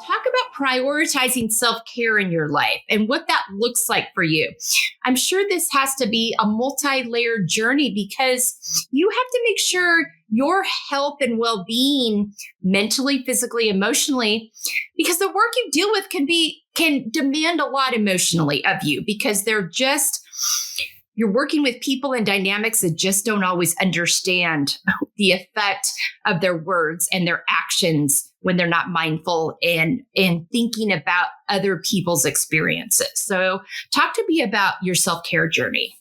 talk about prioritizing self-care in your life and what that looks like for you. I'm sure this has to be a multi-layered journey because you have to make sure your health and well-being mentally, physically, emotionally, because the work you deal with can demand a lot emotionally of you because you're working with people and dynamics that just don't always understand the effect of their words and their actions when they're not mindful and thinking about other people's experiences. So talk to me about your self-care journey.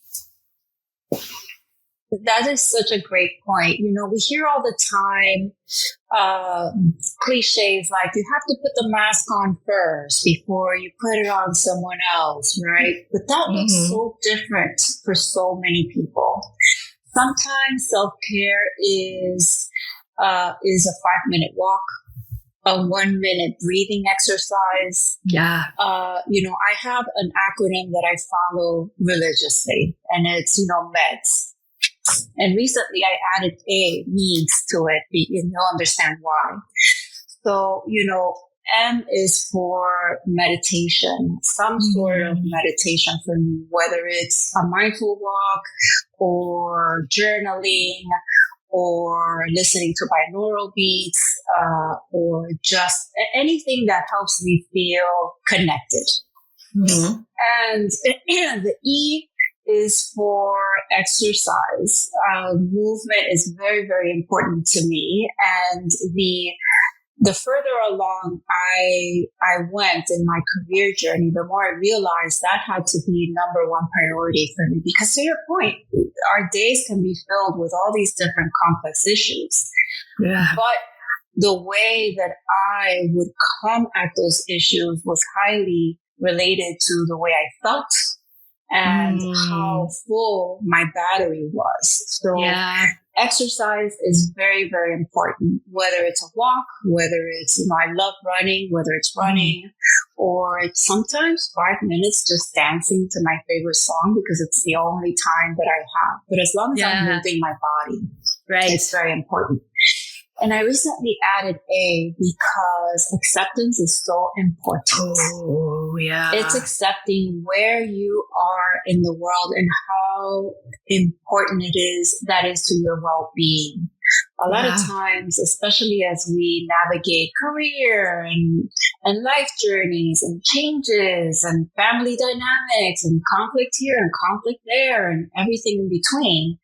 That is such a great point. We hear all the time cliches like you have to put the mask on first before you put it on someone else, right? But that looks so different for so many people. Sometimes self-care is a 5-minute walk, a 1-minute breathing exercise. Yeah. I have an acronym that I follow religiously, and it's, MEDS. And recently I added needs to it. You'll understand why. So, M is for meditation, some sort of meditation for me, whether it's a mindful walk or journaling or listening to binaural beats, or just anything that helps me feel connected. And the E is for exercise. Movement is very, very important to me. And the further along I went in my career journey, the more I realized that had to be number one priority for me. Because to your point, our days can be filled with all these different complex issues. Yeah. But the way that I would come at those issues was highly related to the way I felt and how full my battery was. So exercise is very, very important, whether it's a walk, whether it's, I love running, whether it's running, or it's sometimes 5 minutes just dancing to my favorite song because it's the only time that I have. But as long as I'm moving my body, it's very important. And I recently added A because acceptance is so important. Oh, yeah. It's accepting where you are in the world and how important that is to your well-being. A lot of times, especially as we navigate career and life journeys and changes and family dynamics and conflict here and conflict there and everything in between,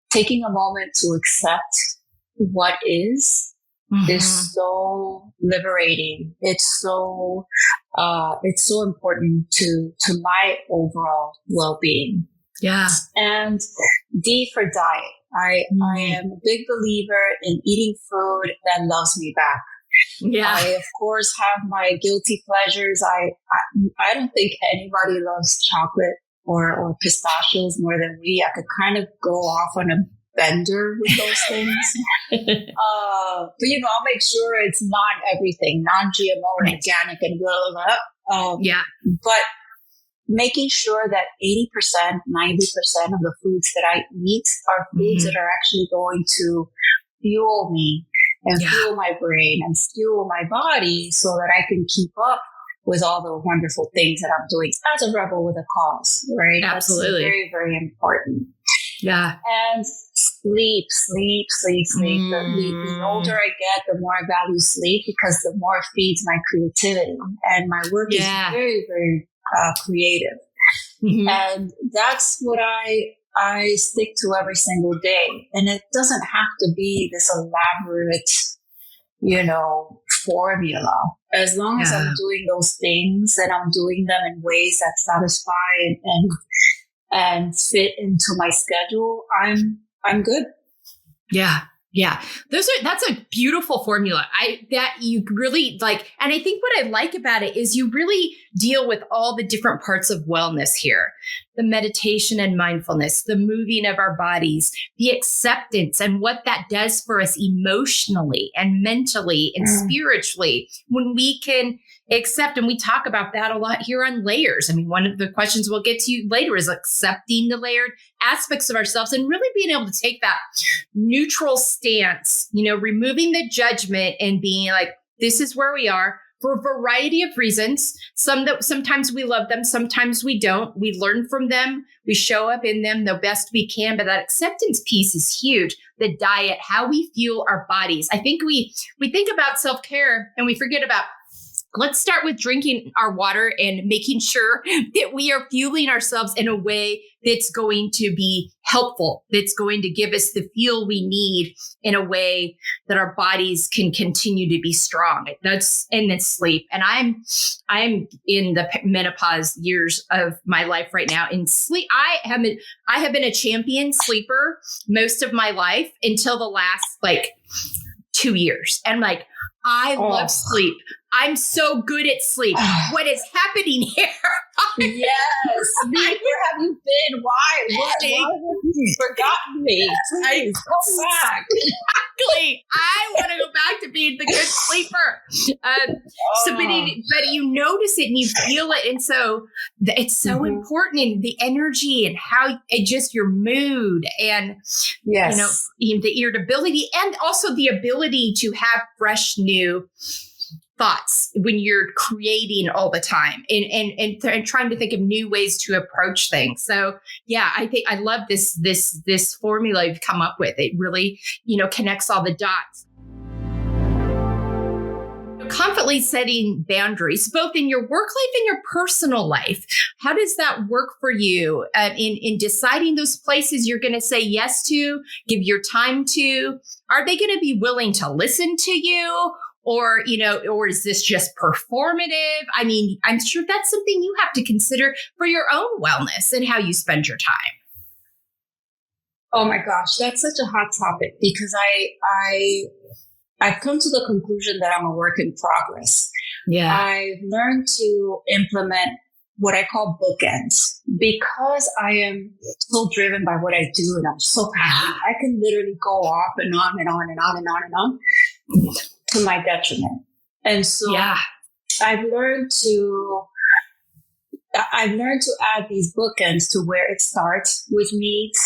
taking a moment to accept what is so liberating. It's so important to my overall well-being. Yeah. And D for diet. I am a big believer in eating food that loves me back. Yeah. I of course have my guilty pleasures. I don't think anybody loves chocolate or pistachios more than we. I could kind of go off on a bender with those things. But I'll make sure it's not everything, non-GMO and organic and blah, blah, blah. But making sure that 80%, 90% of the foods that I eat are foods that are actually going to fuel me and fuel my brain and fuel my body so that I can keep up with all the wonderful things that I'm doing as a rebel with a cause, right? Absolutely. That's very, very important. Yeah. And sleep. The older I get, the more I value sleep because the more it feeds my creativity. And my work is very, very creative. And that's what I stick to every single day. And it doesn't have to be this elaborate, formula. As long as I'm doing those things and I'm doing them in ways that satisfy and fit into my schedule, I'm good. Yeah. Yeah. That's a beautiful formula. That you really like. And I think what I like about it is you really deal with all the different parts of wellness here. The meditation and mindfulness, the moving of our bodies, the acceptance and what that does for us emotionally and mentally and spiritually when we can accept. And we talk about that a lot here on layers. I mean, one of the questions we'll get to later is accepting the layered aspects of ourselves and really being able to take that neutral stance, removing the judgment and being like, this is where we are. for a variety of reasons. Sometimes we love them, sometimes we don't. We learn from them. We show up in them the best we can. But that acceptance piece is huge. The diet, how we fuel our bodies. I think we think about self-care and we forget about, let's start with drinking our water and making sure that we are fueling ourselves in a way that's going to be helpful, that's going to give us the fuel we need in a way that our bodies can continue to be strong. And then sleep. And I'm in the menopause years of my life right now. In sleep, I have been a champion sleeper most of my life until the last 2 years. And I love sleep. I'm so good at sleep. What is happening here? Yes. Where have you been? Why? Why have you forgotten me? Please come back. Exactly. I want to go back to being the good sleeper. But you notice it and you feel it. And so it's so important in the energy and how just your mood and, the irritability and also the ability to have fresh new thoughts when you're creating all the time and trying to think of new ways to approach things. So yeah, I think I love this formula you've come up with. It really, connects all the dots. Confidently setting boundaries, both in your work life and your personal life. How does that work for you in deciding those places you're going to say yes to, give your time to? Are they going to be willing to listen to you? Or is this just performative? I mean, I'm sure that's something you have to consider for your own wellness and how you spend your time. Oh my gosh, that's such a hot topic because I've come to the conclusion that I'm a work in progress. Yeah. I've learned to implement what I call bookends because I am so driven by what I do and I'm so passionate. I can literally go off and on and on and on and on and on to my detriment. And so I've learned to add these bookends to where it starts with needs,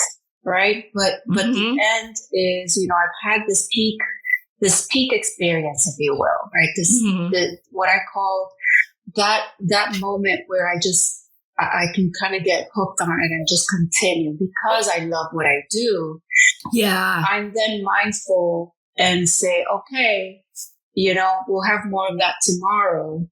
right? But the end is, I've had this peak experience, if you will, right? What I call that moment where I can kind of get hooked on it and just continue because I love what I do. Yeah. I'm then mindful and say, okay, we'll have more of that tomorrow.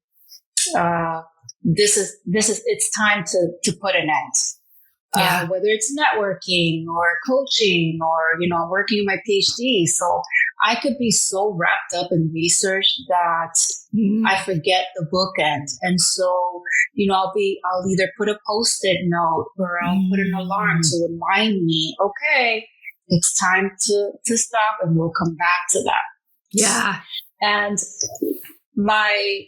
It's time to put an end. Whether it's networking or coaching or, I'm working on my PhD. So I could be so wrapped up in research that I forget the bookend. And so, I'll either put a Post-it note or I'll put an alarm to remind me, okay, it's time to stop and we'll come back to that. Yeah. And my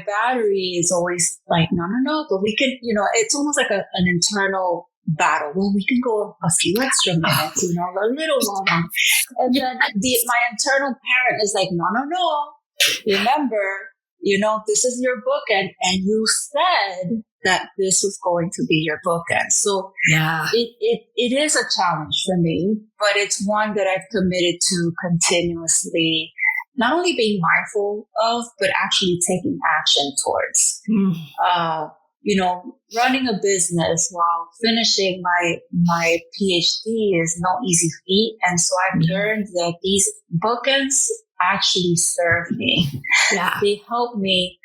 battery is always like, no, but we can, it's almost like an internal battle. Well, we can go a few extra minutes, a little longer. And then my internal parent is like, no, remember, this is your bookend and you said that this was going to be your bookend. So it is a challenge for me, but it's one that I've committed to continuously not only being mindful of, but actually taking action towards. Running a business while finishing my PhD is no easy feat. And so I've learned that these bookends actually serve me. Yeah. They help me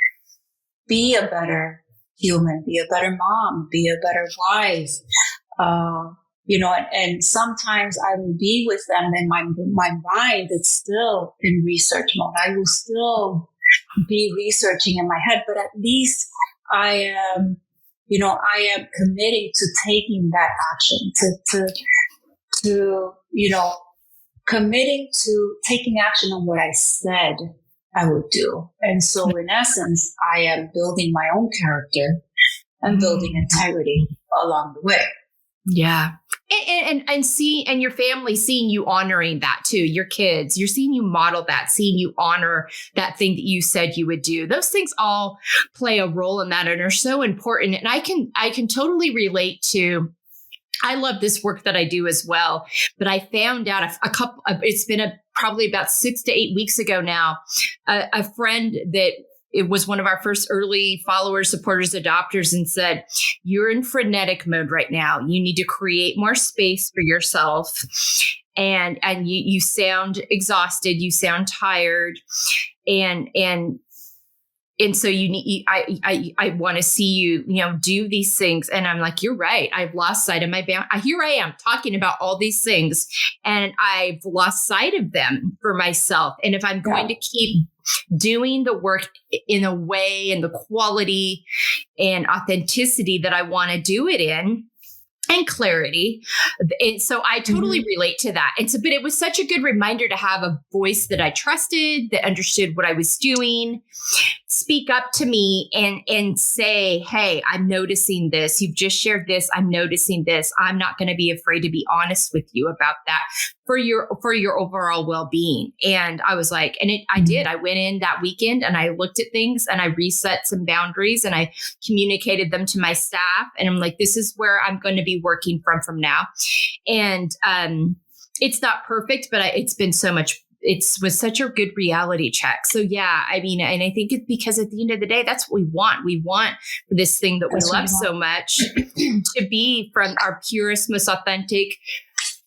be a better human, be a better mom, be a better wife. And sometimes I will be with them and my mind is still in research mode. I will still be researching in my head, but at least I am committing to taking that action, committing to taking action on what I said I would do. And so in essence, I am building my own character and building integrity along the way. Yeah. And your family seeing you honoring that too, your kids, you're seeing you model that, seeing you honor that thing that you said you would do. Those things all play a role in that and are so important. And I can totally relate to, I love this work that I do as well, but I found out it's been probably about 6 to 8 weeks ago now, a friend that it was one of our first early followers, supporters, adopters, and said, you're in frenetic mode right now. You need to create more space for yourself. And you sound exhausted. You sound tired. And so I want to see you, do these things. And I'm like, you're right. I've lost sight of my bound. Here I am talking about all these things and I've lost sight of them for myself. And if I'm going to keep doing the work in a way and the quality and authenticity that I want to do it in, and clarity. And so I totally relate to that. And so, but it was such a good reminder to have a voice that I trusted, that understood what I was doing, speak up to me and say, hey, I'm noticing this. You've just shared this. I'm noticing this. I'm not going to be afraid to be honest with you about that for your overall well-being. And I was like, I did. I went in that weekend and I looked at things and I reset some boundaries and I communicated them to my staff. And I'm like, this is where I'm going to be working from now. And it's not perfect, but it's been so much. It was such a good reality check. So yeah, I mean, and I think it's because at the end of the day, that's what we want. We want this thing that we love so much to be from our purest, most authentic,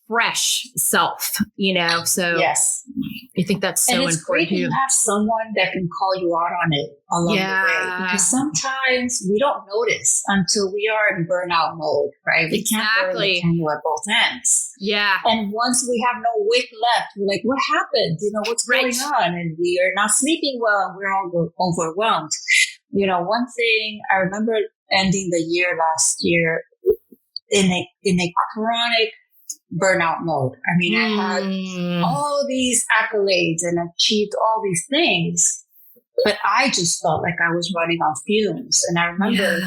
fresh self, so yes, I think that's so and it's important great to have someone that can call you out on it along the way, because sometimes we don't notice until we are in burnout mode, right? We can't burn the candle at both ends. Yeah. And once we have no wick left, we're like, what happened? What's going on? And we are not sleeping well and we're all overwhelmed. One thing I remember ending the year last year in a chronic burnout mode. I mean, I had all these accolades and achieved all these things, but I just felt like I was running on fumes. And I remember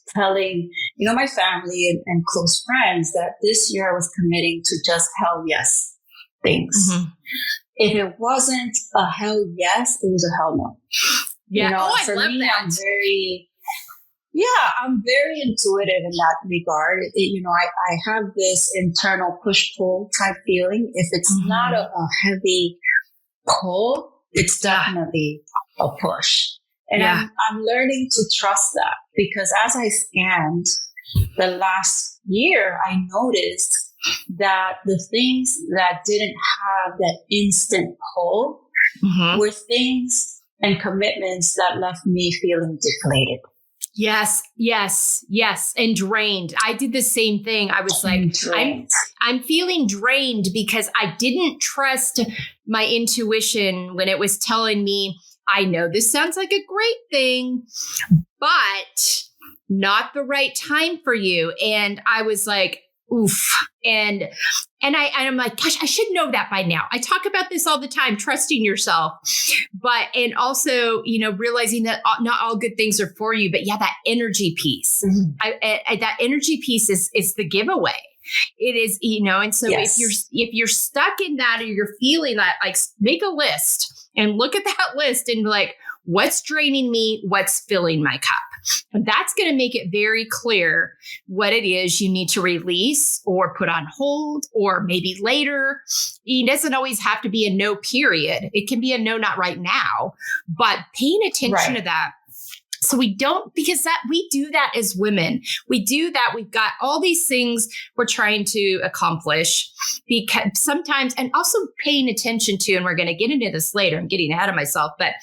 telling, my family and close friends that this year I was committing to just hell yes things. If it wasn't a hell yes, it was a hell no. Yeah. For me, I'm very intuitive in that regard. I have this internal push-pull type feeling. If it's not a heavy pull, it's definitely a push. And I'm learning to trust that, because as I scanned the last year, I noticed that the things that didn't have that instant pull were things and commitments that left me feeling deflated. Yes. And drained. I did the same thing. I was like, I'm feeling drained because I didn't trust my intuition when it was telling me, I know this sounds like a great thing, but not the right time for you. And I was like, oof. And I'm like, gosh, I should know that by now. I talk about this all the time, trusting yourself, and also, realizing that not all good things are for you, but that energy piece, that energy piece is the giveaway. It is, and so if you're stuck in that, or you're feeling that, like, make a list and look at that list and be like, what's draining me? What's filling my cup? And that's going to make it very clear what it is you need to release or put on hold, or maybe later. It doesn't always have to be a no period. It can be a no, not right now, but paying attention to that. So we don't, because we do that as women. We do that. We've got all these things we're trying to accomplish, because sometimes, and also paying attention to, and we're going to get into this later, I'm getting ahead of myself, but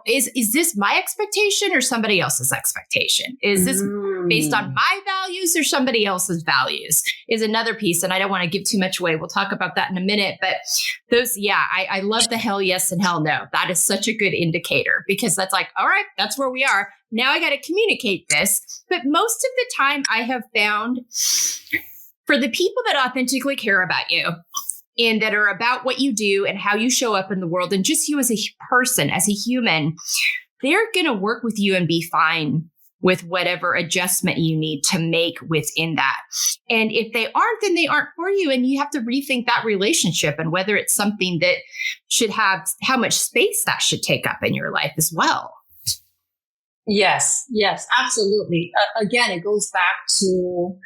is this my expectation or somebody else's expectation? Is this based on my values or somebody else's values is another piece. And I don't want to give too much away. We'll talk about that in a minute, but those, I love the hell yes and hell no. That is such a good indicator, because that's like, all right, that's where we are. Now I got to communicate this. But most of the time I have found, for the people that authentically care about you, and that are about what you do and how you show up in the world, and just you as a person, as a human, they're going to work with you and be fine with whatever adjustment you need to make within that. And if they aren't, then they aren't for you. And you have to rethink that relationship and whether it's something that should have, how much space that should take up in your life as well. Yes, absolutely. Again, it goes back to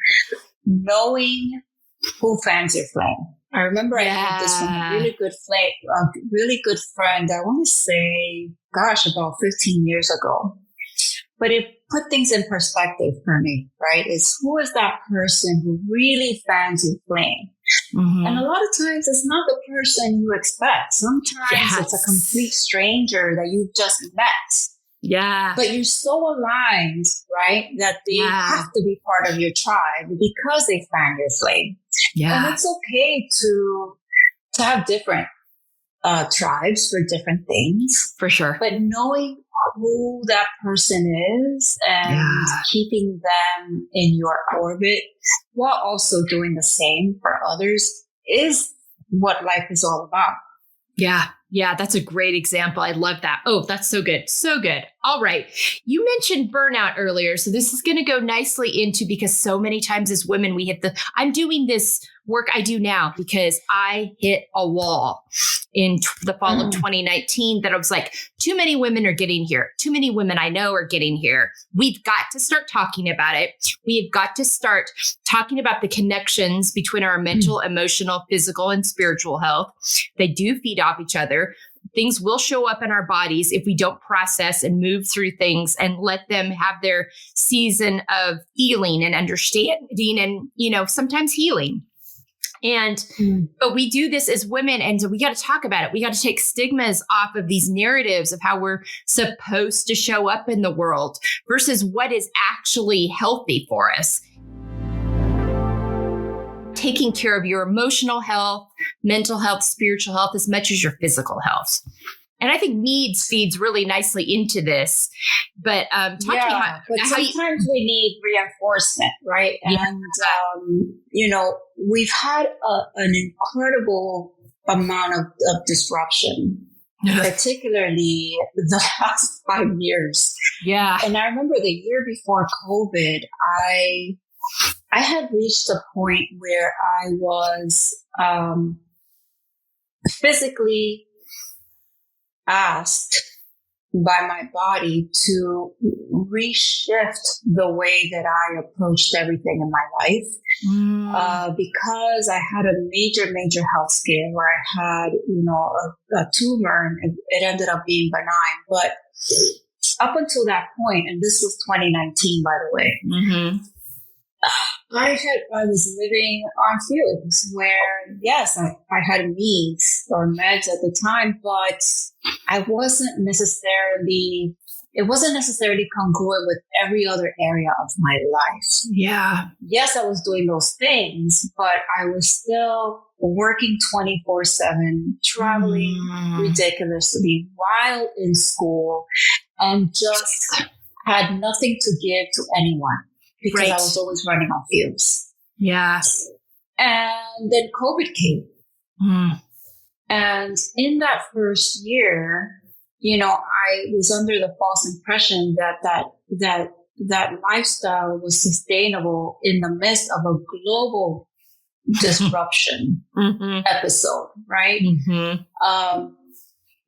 knowing who fans your flame. I remember I heard this from a really good friend. I want to say, gosh, about 15 years ago. But it put things in perspective for me, right? Is who is that person who really fans your flame? Mm-hmm. And a lot of times it's not the person you expect. Sometimes it's a complete stranger that you've just met. Yeah. But you're so aligned, right? That they have to be part of your tribe because they fan your flame. Yeah. And it's okay to have different tribes for different things. For sure. But knowing who that person is and keeping them in your orbit while also doing the same for others is what life is all about. Yeah. Yeah. That's a great example. I love that. Oh, that's so good. So good. All right. You mentioned burnout earlier. So this is going to go nicely into, because so many times as women, we hit I'm doing this work I do now because I hit a wall in the fall of 2019 that I was like, too many women are getting here. Too many women I know are getting here. We've got to start talking about it. We've got to start talking about the connections between our mental, emotional, physical, and spiritual health. They do feed off each other. Things will show up in our bodies if we don't process and move through things and let them have their season of healing and understanding and, sometimes healing. And, but we do this as women. And so we got to talk about it. We got to take stigmas off of these narratives of how we're supposed to show up in the world versus what is actually healthy for us. Taking care of your emotional health, mental health, spiritual health, as much as your physical health. And I think needs feeds really nicely into this. But sometimes we need reinforcement, right? Yeah. And, we've had an incredible amount of disruption, particularly the last 5 years. Yeah. And I remember the year before COVID, I had reached a point where I was physically asked by my body to reshift the way that I approached everything in my life. Because I had a major health scare where I had, a tumor, and it ended up being benign. But up until that point, and this was 2019, by the way, I was living on fumes where, yes, I had needs or meds at the time, but it wasn't necessarily congruent with every other area of my life. Yeah. Yes, I was doing those things, but I was still working 24/7, traveling ridiculously while in school, and just had nothing to give to anyone. Because I was always running on fumes. Yeah. And then COVID came. And in that first year, I was under the false impression that lifestyle was sustainable in the midst of a global disruption episode, right?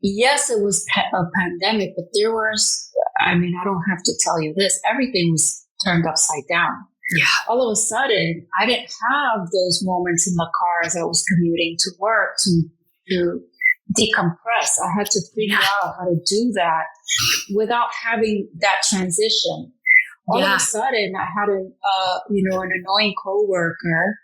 Yes, it was a pandemic, but there was, I don't have to tell you this, everything was turned upside down. Yeah. All of a sudden, I didn't have those moments in the car as I was commuting to work to decompress. I had to figure out how to do that without having that transition. All of a sudden, I had an annoying coworker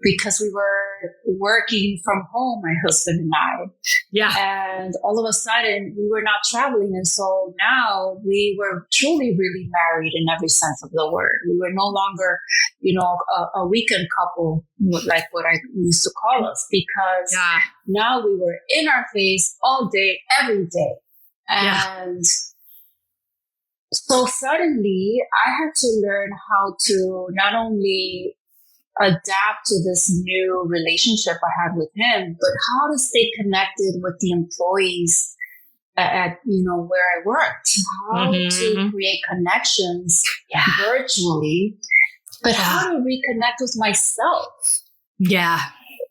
because we were working from home, my husband and I. Yeah. And all of a sudden, we were not traveling. And so now we were truly, really married in every sense of the word. We were no longer, a weekend couple, like what I used to call us, because now we were in our face all day, every day. And so suddenly I had to learn how to not only adapt to this new relationship I had with him, but how to stay connected with the employees at where I worked, how to create connections virtually, but how to reconnect with myself. Yeah.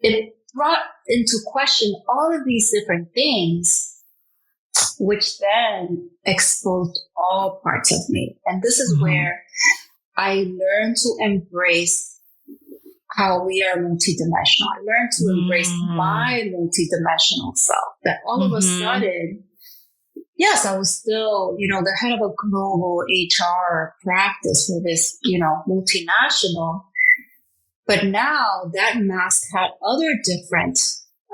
It brought into question all of these different things, which then exposed all parts of me. And this is where I learned to embrace how we are multidimensional. I learned to embrace my multidimensional self. That all of a sudden, yes, I was still, the head of a global HR practice for this, multinational. But now that mask had other different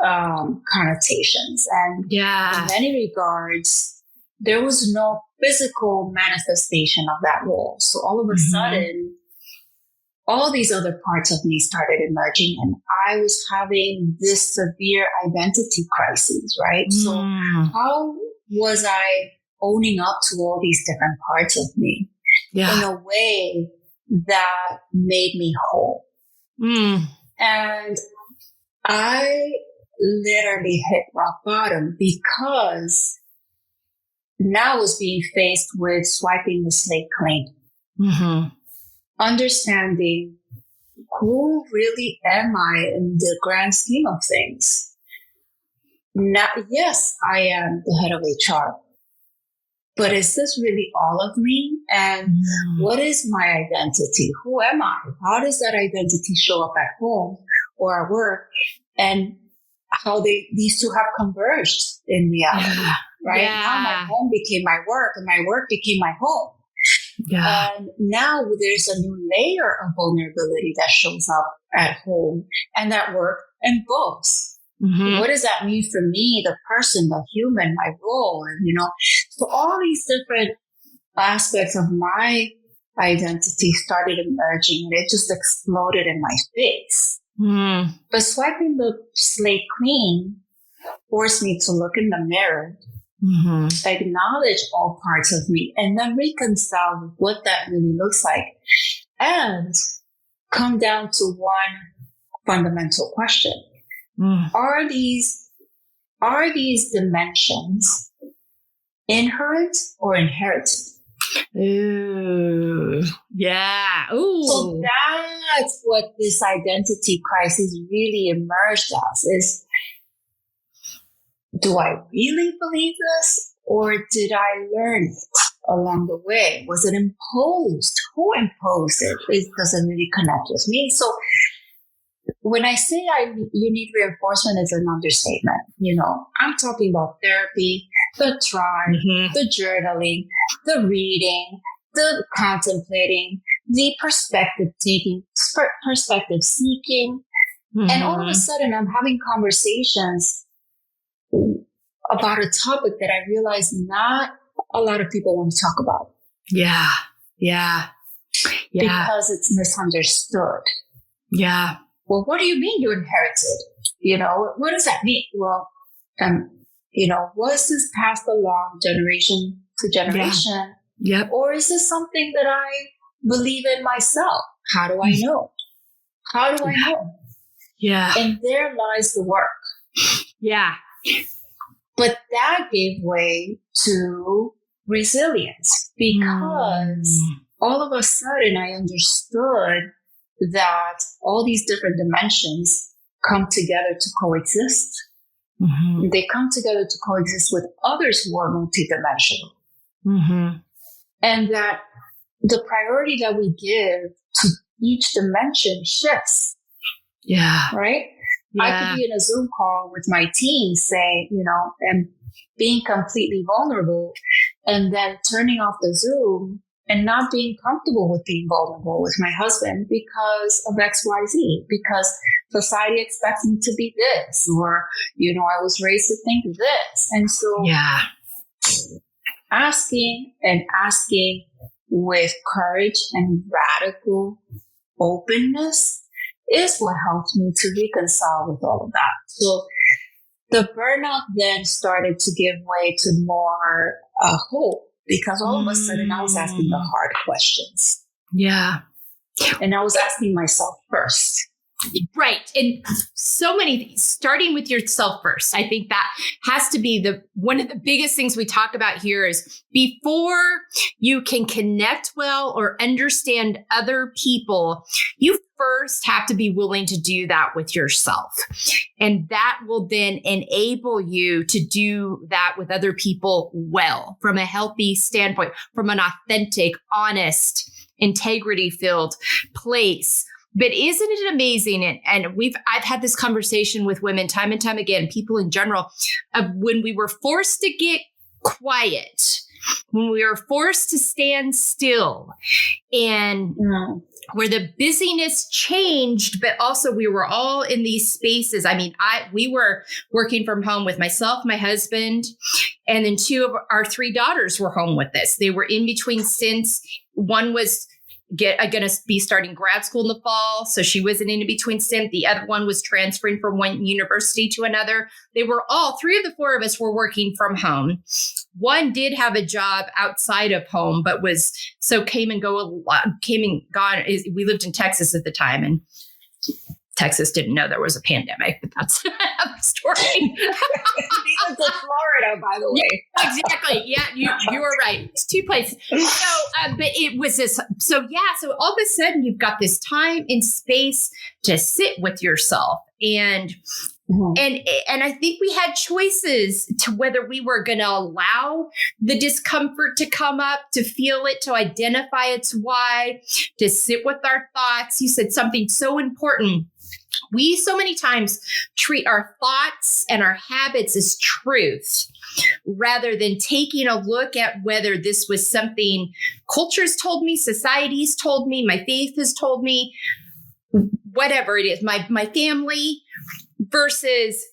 connotations. And in many regards, there was no physical manifestation of that role. So all of a sudden, all these other parts of me started emerging, and I was having this severe identity crisis, right? So how was I owning up to all these different parts of me in a way that made me whole? And I literally hit rock bottom because now I was being faced with swiping the slate clean. Understanding who really am I in the grand scheme of things. Now, yes, I am the head of HR, but is this really all of me? And what is my identity? Who am I? How does that identity show up at home or at work? And how these two have converged in reality, right? Now my home became my work, and my work became my home. And now there's a new layer of vulnerability that shows up at home and at work and both. What does that mean for me, the person, the human, my role? And, so all these different aspects of my identity started emerging, and it just exploded in my face. But swiping the slate clean forced me to look in the mirror, acknowledge all parts of me, and then reconcile with what that really looks like, and come down to one fundamental question. Are these dimensions inherent or inherited? Ooh, yeah. Ooh. So that's what this identity crisis really emerged as, is, do I really believe this, or did I learn it along the way? Was it imposed? Who imposed it? It doesn't really connect with me. So when I say you need reinforcement, is an understatement. I'm talking about therapy, the tribe, the journaling, the reading, the contemplating, the perspective taking, perspective seeking. And all of a sudden I'm having conversations about a topic that I realize not a lot of people want to talk about. Because it's misunderstood. Well, what do you mean you inherited? What does that mean? Well, was this passed along generation to generation? Or is this something that I believe in myself? How do I know? How do I know? And there lies the work. But that gave way to resilience, because all of a sudden I understood that all these different dimensions come together to coexist. They come together to coexist with others who are multidimensional. And that the priority that we give to each dimension shifts. Right? I could be in a Zoom call with my team, say, and being completely vulnerable, and then turning off the Zoom and not being comfortable with being vulnerable with my husband because of XYZ, because society expects me to be this, or, I was raised to think this. And so asking with courage and radical openness is what helped me to reconcile with all of that. So the burnout then started to give way to more hope, because all of a sudden I was asking the hard questions. And I was asking myself first. Right. And so many things, starting with yourself first. I think that has to be one of the biggest things we talk about here is, before you can connect well or understand other people, you first have to be willing to do that with yourself. And that will then enable you to do that with other people well, from a healthy standpoint, from an authentic, honest, integrity-filled place. But isn't it amazing? And I've had this conversation with women time and time again, people in general, of when we were forced to get quiet, when we were forced to stand still, and where the busyness changed, but also we were all in these spaces. I mean, we were working from home with myself, my husband, and then two of our three daughters were home with us. They were in between stints. One was going to be starting grad school in the fall, so she was in between stint. The other one was transferring from one university to another. They were all, three of the four of us were working from home. One did have a job outside of home, but came and gone. We lived in Texas at the time, and Texas didn't know there was a pandemic, but that's another story. Neither did Florida, by the way. Yeah, exactly. Yeah, you were right. It's two places. So, but it was this. So all of a sudden you've got this time and space to sit with yourself, and I think we had choices to whether we were going to allow the discomfort to come up, to feel it, to identify its why, to sit with our thoughts. You said something so important. We so many times treat our thoughts and our habits as truth rather than taking a look at whether this was something culture's told me, society's told me, my faith has told me, whatever it is, my family, versus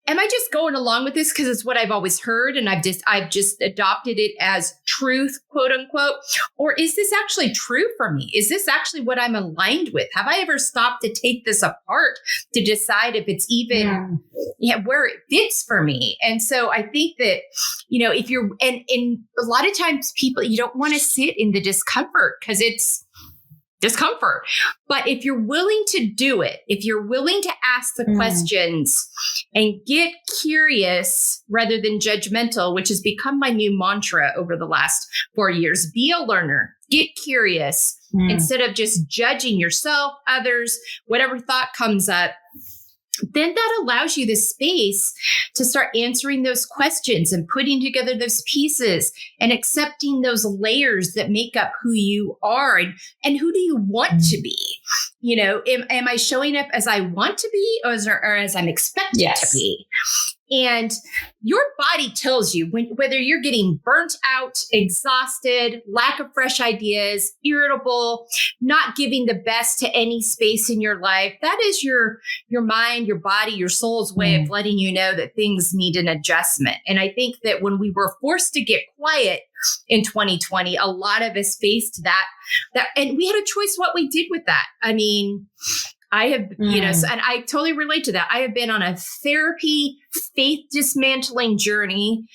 am I just going along with this because it's what I've always heard and I've just adopted it as truth, quote unquote, or is this actually true for me? Is this actually what I'm aligned with? Have I ever stopped to take this apart to decide if it's even where it fits for me? And so I think that, if you're, and a lot of times people, you don't want to sit in the discomfort because it's discomfort. But if you're willing to do it, if you're willing to ask the questions and get curious rather than judgmental, which has become my new mantra over the last 4 years, be a learner, get curious instead of just judging yourself, others, whatever thought comes up. Then that allows you the space to start answering those questions and putting together those pieces and accepting those layers that make up who you are and who do you want to be? Am I showing up as I want to be or as I'm expected to be? And your body tells you whether you're getting burnt out, exhausted, lack of fresh ideas, irritable, not giving the best to any space in your life. That is your mind, your body, your soul's way of letting you know that things need an adjustment. And I think that when we were forced to get quiet in 2020, a lot of us faced that, and we had a choice what we did with that. I mean, I have, and I totally relate to that. I have been on a therapy, faith dismantling journey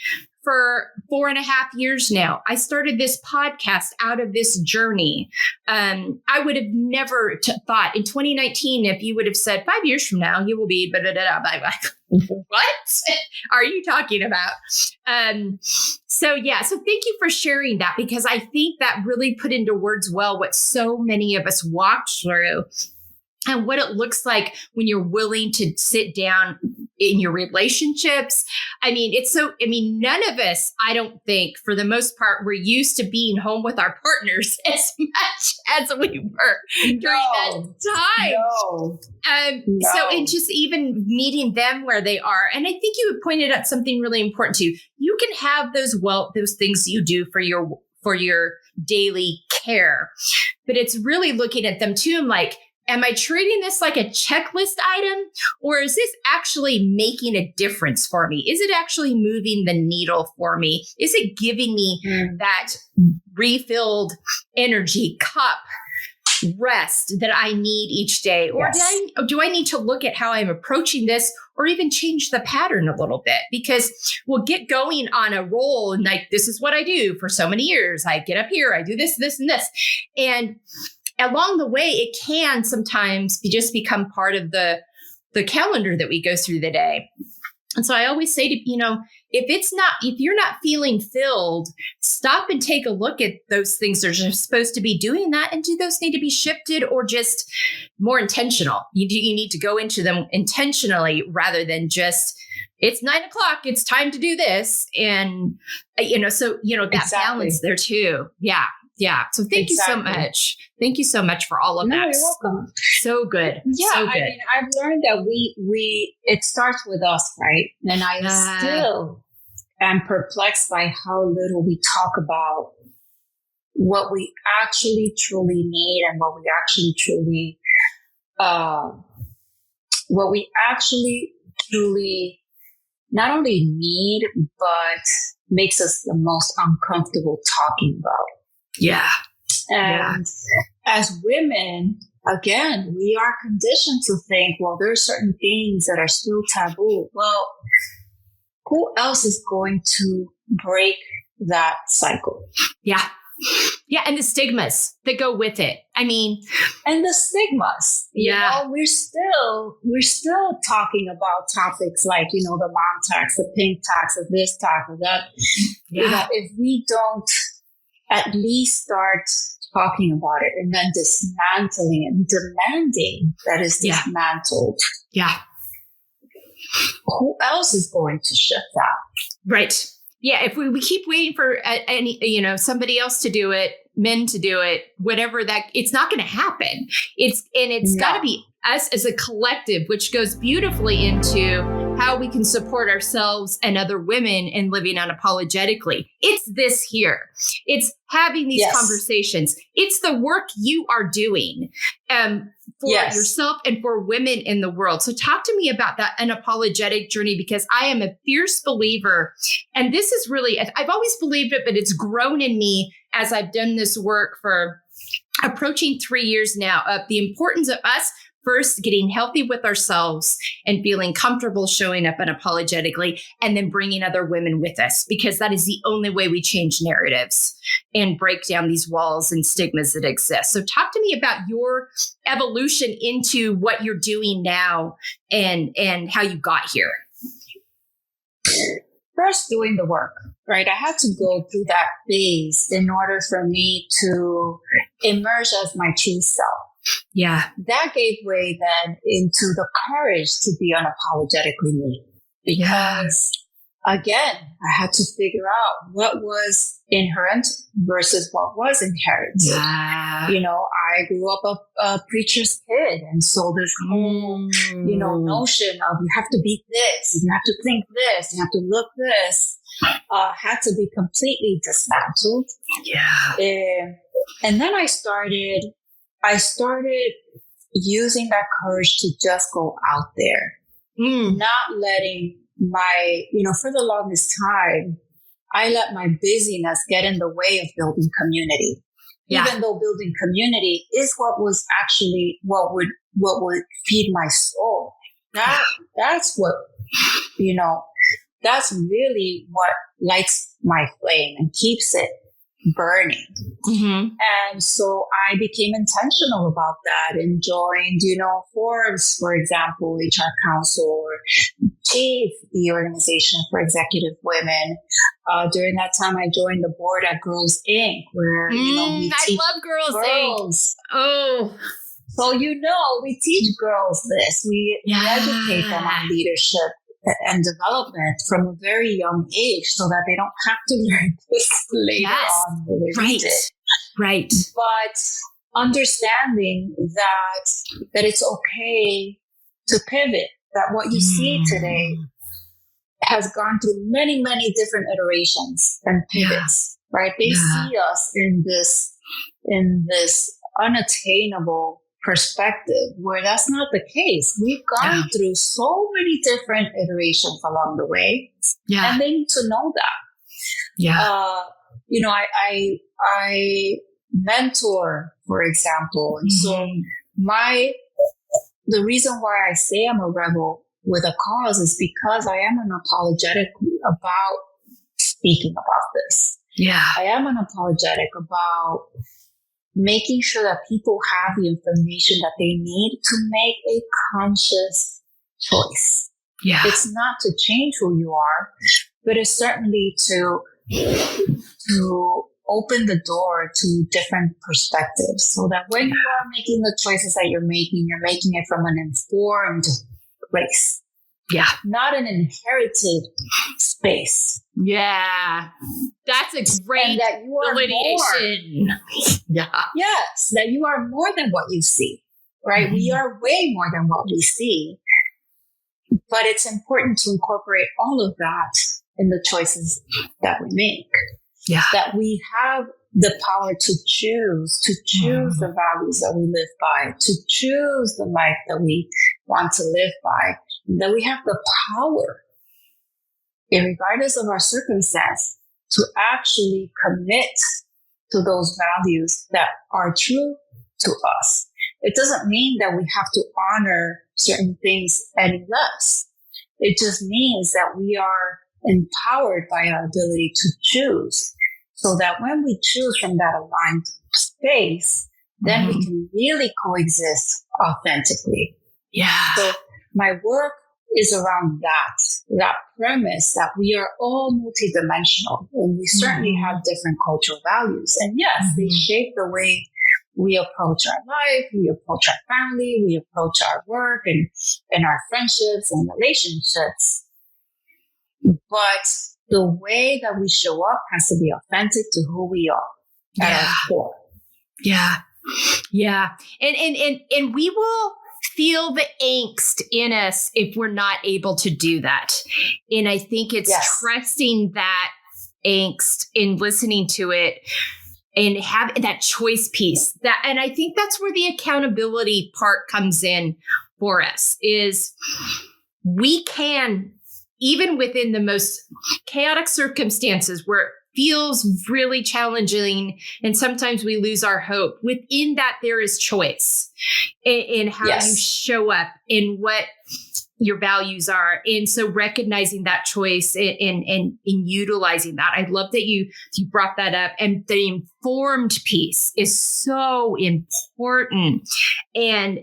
for 4.5 years now. I started this podcast out of this journey. I would have never thought in 2019, if you would have said 5 years from now, you will be, I'm like, what are you talking about? So thank you for sharing that, because I think that really put into words well what so many of us walked through. And what it looks like when you're willing to sit down in your relationships. None of us, I don't think, for the most part, we're used to being home with our partners as much as we were during that time. So, and just even meeting them where they are. And I think you had pointed out something really important too. You can have those things you do for your daily care, but it's really looking at them too. I'm like, am I treating this like a checklist item, or is this actually making a difference for me? Is it actually moving the needle for me? Is it giving me that refilled energy cup rest that I need each day? Or do I need to look at how I'm approaching this, or even change the pattern a little bit? Because we'll get going on a roll and like, this is what I do for so many years. I get up here, I do this, this, and this. And along the way, it can sometimes just become part of the calendar that we go through the day. And so I always say to, if you're not feeling filled, stop and take a look at those things that are supposed to be doing that. And do those need to be shifted or just more intentional? You need to go into them intentionally rather than just, it's 9:00, it's time to do this. And, that balance there too. Yeah. Yeah. So thank you so much. Thank you so much for all of that. You're welcome. So good. Yeah. So good. I mean, I've learned that it starts with us, right? And I still am perplexed by how little we talk about what we actually truly need and what we actually truly not only need, but makes us the most uncomfortable talking about. Yeah. And as women, again, we are conditioned to think, well, there are certain things that are still taboo. Well, who else is going to break that cycle? Yeah. Yeah. And the stigmas that go with it. I mean, and the stigmas, you know, we're still talking about topics like, you know, the mom tax, the pink tax, of this tax, of that. Yeah. You know, if we don't at least start talking about it and then dismantling and demanding that is dismantled. Yeah. Who else is going to shift that? Right. Yeah. If we keep waiting for somebody else to do it, men to do it, whatever that, it's not going to happen. It's got to be us as a collective, which goes beautifully into how we can support ourselves and other women in living unapologetically. It's this here. It's having these conversations. It's the work you are doing for yourself and for women in the world. So talk to me about that unapologetic journey, because I am a fierce believer. And this is really, I've always believed it, but it's grown in me as I've done this work for approaching 3 years now, of the importance of us first getting healthy with ourselves and feeling comfortable showing up unapologetically, and then bringing other women with us, because that is the only way we change narratives and break down these walls and stigmas that exist. So talk to me about your evolution into what you're doing now and how you got here. First, doing the work, right? I had to go through that phase in order for me to emerge as my true self. Yeah. That gave way then into the courage to be unapologetically me. Because again, I had to figure out what was inherent versus what was inherited. Yeah. You know, I grew up a preacher's kid. And so this whole, notion of you have to be this, you have to think this, you have to look this, had to be completely dismantled. Yeah. And then I started using that courage to just go out there, not letting for the longest time, I let my busyness get in the way of building community. Yeah. Even though building community is what was actually what would feed my soul. That's what, that's really what lights my flame and keeps it burning. Mm-hmm. And so I became intentional about that and joined, forums, for example, HR Council, or Chief, the Organization for Executive Women. During that time, I joined the board at Girls Inc., where, we teach I love Girls Inc. Oh. So, we teach girls this. We educate them on leadership and development from a very young age, so that they don't have to learn this later on when they read it. Right. But understanding that it's okay to pivot, that what you see today has gone through many, many different iterations and pivots, right? They see us in this unattainable perspective, where that's not the case. We've gone through so many different iterations along the way, and they need to know that. I mentor, for example, and so the reason why I say I'm a rebel with a cause is because I am unapologetic about speaking about this. Yeah, I am unapologetic about making sure that people have the information that they need to make a conscious choice. Yeah. It's not to change who you are, but it's certainly to open the door to different perspectives, so that when you are making the choices that you're making it from an informed place. Yeah. Not an inherited space. Yeah. That's a great and that you are delineation. Yeah. Yes, that you are more than what you see, right? Mm-hmm. We are way more than what we see. But it's important to incorporate all of that in the choices that we make. Yeah. That we have the power to choose the values that we live by, to choose the life that we want to live by, and that we have the power, regardless of our circumstance, to actually commit to those values that are true to us. It doesn't mean that we have to honor certain things any less. It just means that we are empowered by our ability to choose, so that when we choose from that aligned space, then we can really coexist authentically. Yeah. So my work is around that premise that we are all multidimensional, and we certainly have different cultural values. And yes, they shape the way we approach our life, we approach our family, we approach our work and our friendships and relationships. But the way that we show up has to be authentic to who we are at our core. Yeah. Yeah. And we will feel the angst in us if we're not able to do that. And I think it's trusting that angst and listening to it and have that choice piece. And I think that's where the accountability part comes in for us, is we can, even within the most chaotic circumstances where it feels really challenging and sometimes we lose our hope, within that there is choice in how you show up, in what your values are. And so recognizing that choice and utilizing that. I love that you brought that up. And the informed piece is so important, and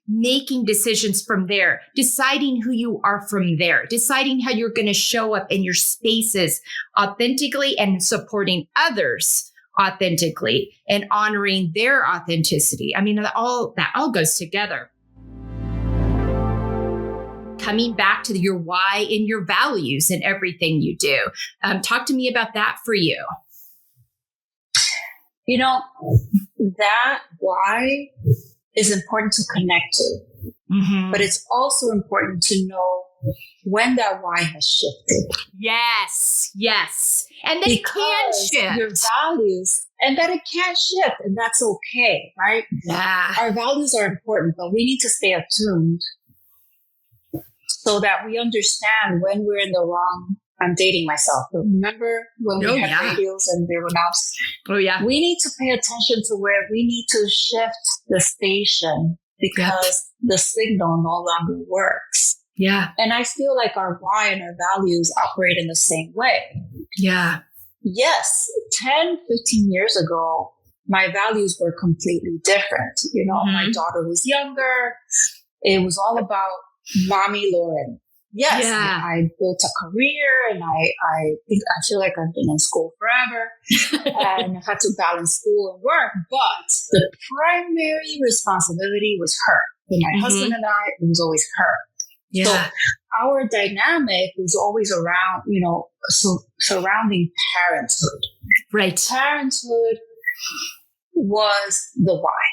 making decisions from there, deciding who you are from there, deciding how you're going to show up in your spaces authentically, and supporting others authentically and honoring their authenticity. I mean, that all goes together. Coming back to your why and your values in everything you do. Talk to me about that for you. You know, that why is important to connect to, but it's also important to know when that why has shifted. Yes. And that it can shift. Your values, and that it can shift, and that's okay, right? Yeah. Our values are important, but we need to stay attuned so that we understand when we're in the wrong. I'm dating myself, but remember when we had radios and there were knobs? Oh, yeah. We need to pay attention to where we need to shift the station because the signal no longer works. Yeah. And I feel like our why and our values operate in the same way. Yeah. Yes, 10, 15 years ago, my values were completely different. You know, my daughter was younger. It was all about mommy Loren. Yes, I built a career, and I feel like I've been in school forever and had to balance school and work. But the primary responsibility was her. For my husband and I, it was always her. Yeah. So our dynamic was always around, surrounding parenthood. Right. Parenthood was the why.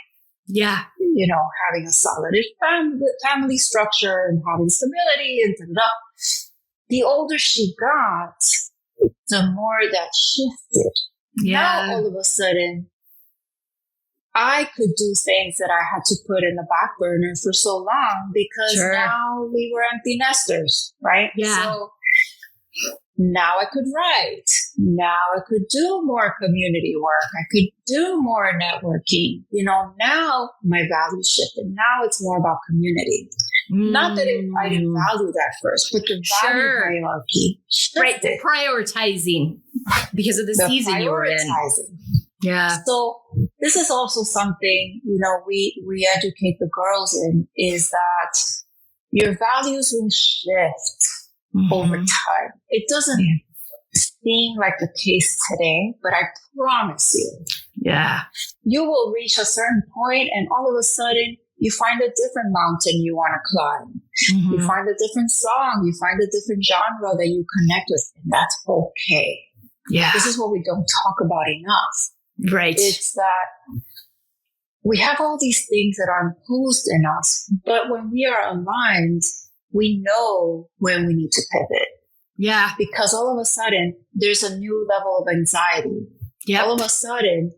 Yeah. You know, having a solid family structure and having stability and da-da-da. The older she got, the more that shifted. Yeah. Now, all of a sudden, I could do things that I had to put in the back burner for so long because now we were empty nesters, right? Yeah. So now I could write. Now I could do more community work. I could do more networking. You know, now my values shifted. Now it's more about community. Not that I didn't value that first, but the value hierarchy shifted. Right, the prioritizing because of the season you were in. Yeah. So this is also something, you know, we educate the girls in, is that your values will shift over time. It doesn't seem like the case today, but I promise you, you will reach a certain point and all of a sudden You find a different mountain you want to climb. Mm-hmm. You find a different song. You find a different genre that you connect with. And that's okay. Yeah. This is what we don't talk about enough. Right. It's that we have all these things that are imposed in us, but when we are aligned, we know when we need to pivot. Yeah. Because all of a sudden, there's a new level of anxiety. Yeah. All of a sudden,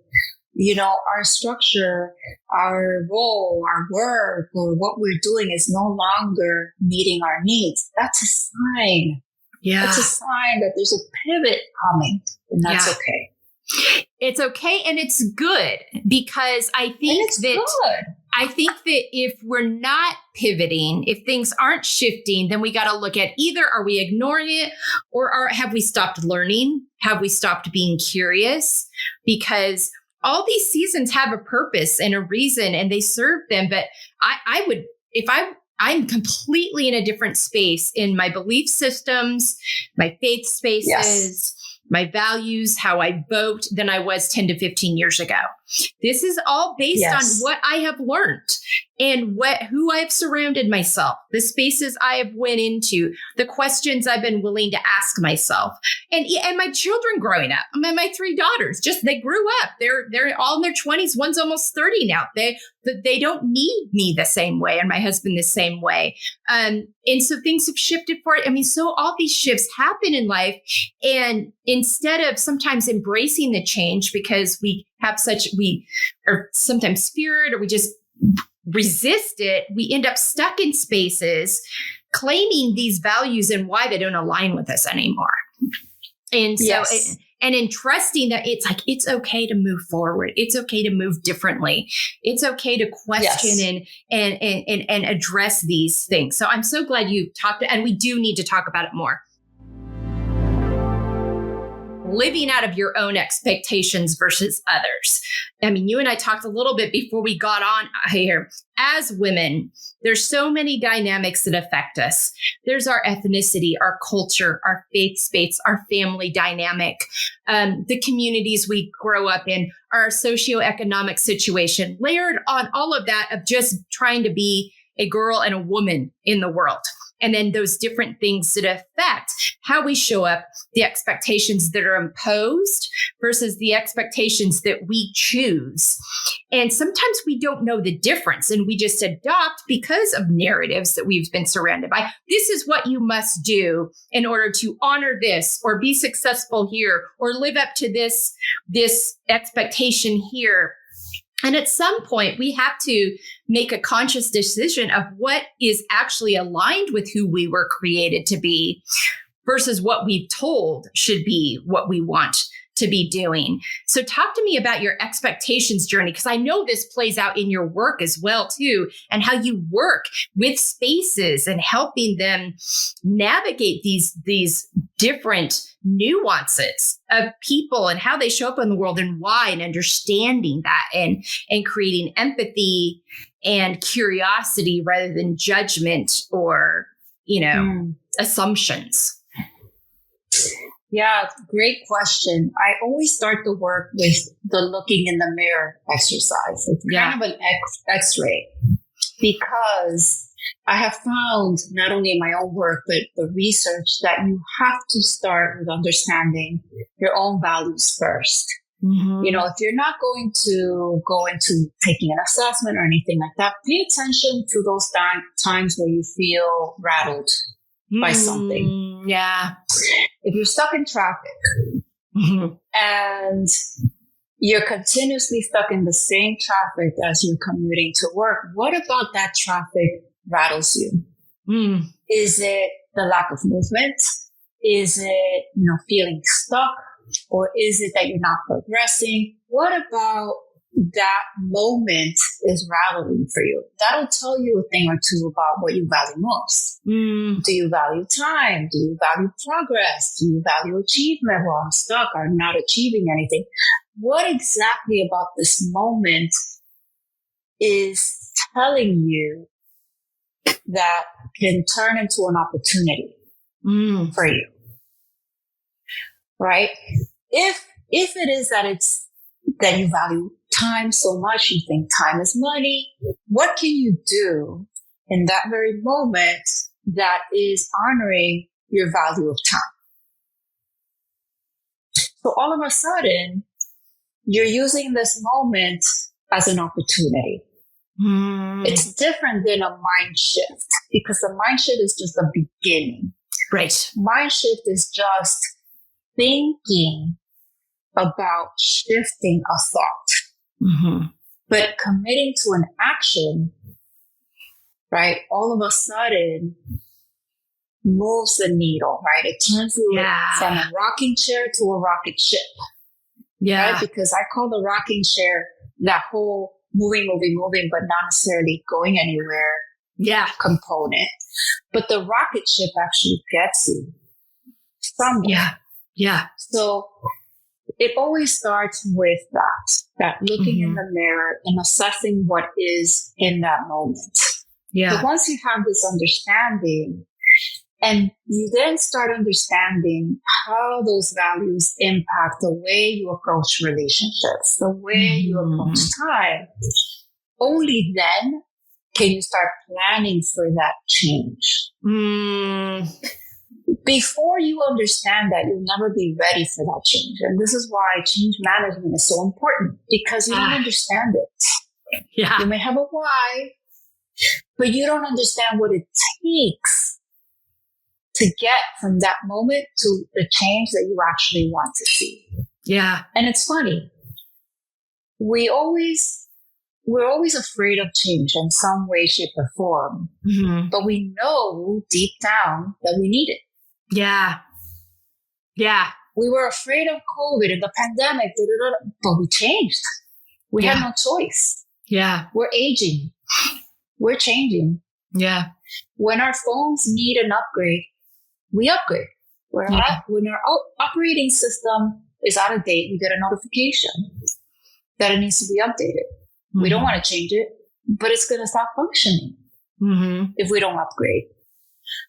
our structure, our role, our work, or what we're doing is no longer meeting our needs. That's a sign. Yeah. It's a sign that there's a pivot coming, and that's okay. It's okay, and it's good, because I think that if we're not pivoting, if things aren't shifting, then we got to look at either are we ignoring it, or have we stopped learning? Have we stopped being curious? Because all these seasons have a purpose and a reason, and they serve them. But I'm completely in a different space in my belief systems, my faith spaces, my values, how I vote than I was 10 to 15 years ago. This is all based on what I have learned and who I have surrounded myself, the spaces I have went into, the questions I've been willing to ask myself, and my children growing up. My 3 daughters, they grew up. They're all in their 20s. One's almost 30 now. They don't need me the same way, and my husband the same way. And so things have shifted for it. So all these shifts happen in life, and instead of sometimes embracing the change because we are sometimes feared, or we just resist it, we end up stuck in spaces claiming these values and why they don't align with us anymore. And so, and in trusting that it's okay to move forward. It's okay to move differently. It's okay to question and address these things. So I'm so glad you talked, and we do need to talk about it more. Living out of your own expectations versus others. You and I talked a little bit before we got on here. As women, there's so many dynamics that affect us. There's our ethnicity, our culture, our faith space, our family dynamic, the communities we grow up in, our socioeconomic situation, layered on all of that of just trying to be a girl and a woman in the world. And then those different things that affect how we show up, the expectations that are imposed versus the expectations that we choose. And sometimes we don't know the difference, and we just adopt because of narratives that we've been surrounded by. This is what you must do in order to honor this, or be successful here, or live up to this expectation here. And at some point, we have to make a conscious decision of what is actually aligned with who we were created to be versus what we've told should be what we want to be doing. So talk to me about your expectations journey, because I know this plays out in your work as well, too, and how you work with spaces and helping them navigate these different nuances of people and how they show up in the world and why, and understanding that and creating empathy and curiosity rather than judgment or, assumptions. Yeah, great question. I always start the work with the looking in the mirror exercise. It's kind of an X-ray, because I have found, not only in my own work, but the research, that you have to start with understanding your own values first. Mm-hmm. If you're not going to go into taking an assessment or anything like that, pay attention to those times where you feel rattled by something. Yeah. If you're stuck in traffic and you're continuously stuck in the same traffic as you're commuting to work, what about that traffic rattles you? Is it the lack of movement? Is it, feeling stuck? Or is it that you're not progressing? What about that moment is rattling for you? That'll tell you a thing or two about what you value most. Do you value time? Do you value progress? Do you value achievement? Well, I'm stuck. I'm not achieving anything. What exactly about this moment is telling you that can turn into an opportunity for you? Right? If it is that you value time so much. You think time is money. What can you do in that very moment that is honoring your value of time? So all of a sudden, you're using this moment as an opportunity. It's different than a mind shift, because the mind shift is just the beginning. Right. Mind shift is just thinking about shifting a thought. But committing to an action, right, all of a sudden moves the needle, right? It turns you from a rocking chair to a rocket ship. Yeah. Right? Because I call the rocking chair that whole moving, but not necessarily going anywhere component. But the rocket ship actually gets you somewhere. Yeah. So it always starts with that looking in the mirror and assessing what is in that moment. Yeah. So once you have this understanding, and you then start understanding how those values impact the way you approach relationships, the way you approach time, only then can you start planning for that change. Before you understand that, you'll never be ready for that change. And this is why change management is so important, because you don't understand it. Yeah. You may have a why, but you don't understand what it takes to get from that moment to the change that you actually want to see. Yeah. And it's funny. We're always afraid of change in some way, shape, or form. But we know deep down that we need it. Yeah. Yeah. We were afraid of COVID and the pandemic, but we changed. We had no choice. Yeah. We're aging. We're changing. Yeah. When our phones need an upgrade, we upgrade. When our operating system is out of date, we get a notification that it needs to be updated. We don't want to change it, but it's going to stop functioning if we don't upgrade.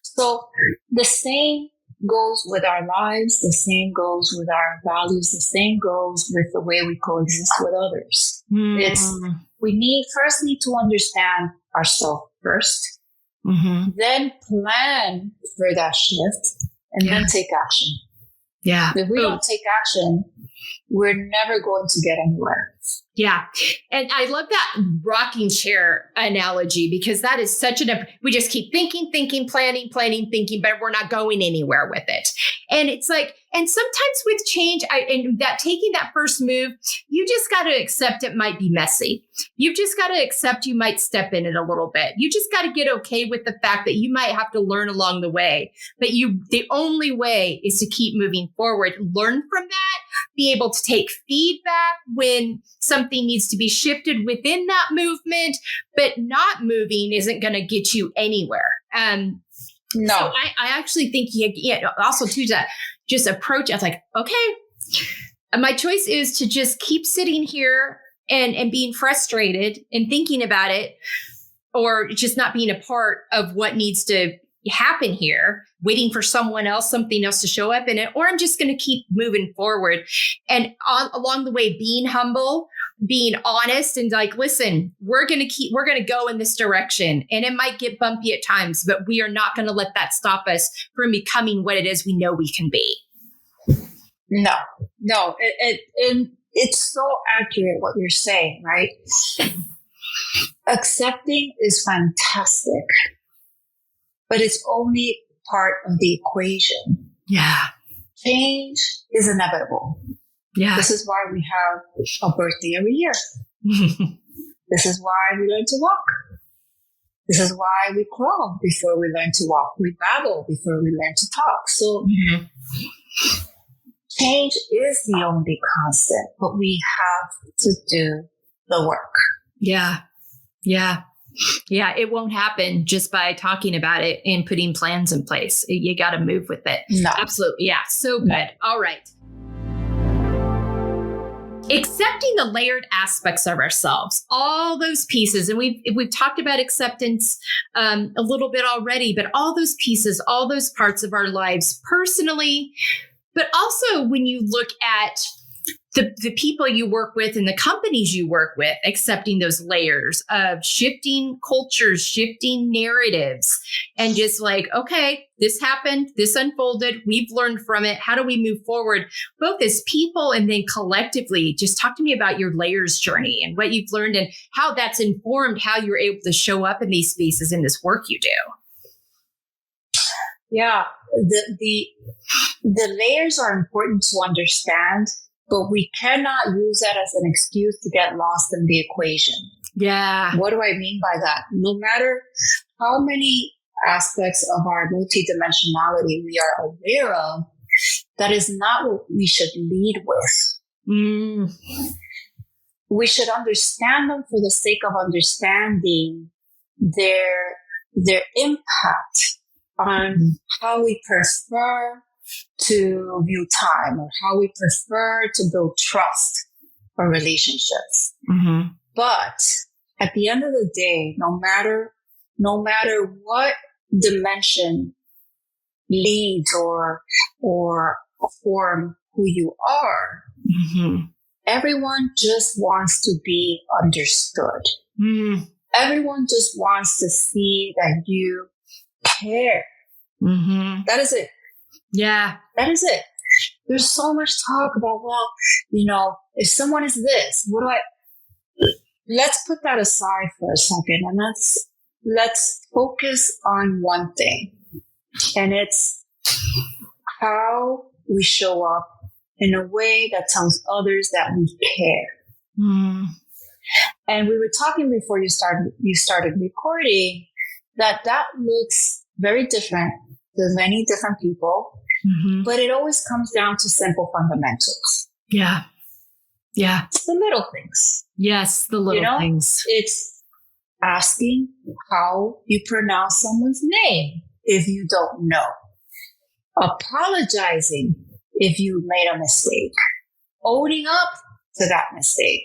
So the same goes with our lives. The same goes with our values. The same goes with the way we coexist with others. We need to understand ourselves first. Then plan for that shift and then take action. Yeah. If we don't take action, we're never going to get anywhere. Yeah. And I love that rocking chair analogy, because that is we just keep thinking, planning, thinking, but we're not going anywhere with it. And it's like, and sometimes with change, taking that first move, you just got to accept it might be messy. You've just got to accept you might step in it a little bit. You just got to get okay with the fact that you might have to learn along the way. But the only way is to keep moving forward, learn from that, be able to take feedback when something needs to be shifted within that movement, but not moving isn't going to get you anywhere. No. So I actually think also too, to just approach it like, okay, my choice is to just keep sitting here and being frustrated and thinking about it, or just not being a part of what needs to happen here, waiting for something else to show up in it, or I'm just going to keep moving forward. And along the way, being humble, being honest, and like, listen, we're going to go in this direction, and it might get bumpy at times, but we are not going to let that stop us from becoming what it is we know we can be. No, it's so accurate what you're saying, right? Accepting is fantastic, but it's only part of the equation. Yeah. Change is inevitable. Yeah. This is why we have a birthday every year. This is why we learn to walk. This is why we crawl before we learn to walk. We babble before we learn to talk. So change is the only constant, but we have to do the work. Yeah. Yeah. Yeah, it won't happen just by talking about it and putting plans in place. You got to move with it. No. Absolutely. Yeah. So good. No. All right. Accepting the layered aspects of ourselves, all those pieces. And we've talked about acceptance a little bit already, but all those pieces, all those parts of our lives personally, but also when you look at the people you work with and the companies you work with, accepting those layers of shifting cultures, shifting narratives, and just like, okay, this happened, this unfolded, we've learned from it. How do we move forward, both as people and then collectively? Just talk to me about your layers journey and what you've learned and how that's informed how you're able to show up in these spaces in this work you do. Yeah, the layers are important to understand, but we cannot use that as an excuse to get lost in the equation. Yeah. What do I mean by that? No matter how many aspects of our multidimensionality we are aware of, that is not what we should lead with. We should understand them for the sake of understanding their impact on how we prefer to view time, or how we prefer to build trust or relationships. But at the end of the day, no matter what dimension leads or form who you are, everyone just wants to be understood. Everyone just wants to see that you care. That is it. Yeah. That is it. There's so much talk about, well, if someone is this, let's put that aside for a second, and let's focus on one thing. And it's how we show up in a way that tells others that we care. And we were talking before you started recording that looks very different to many different people, but it always comes down to simple fundamentals. Yeah. It's the little things. Yes, the little things. It's asking how you pronounce someone's name if you don't know. Apologizing if you made a mistake. Owning up to that mistake.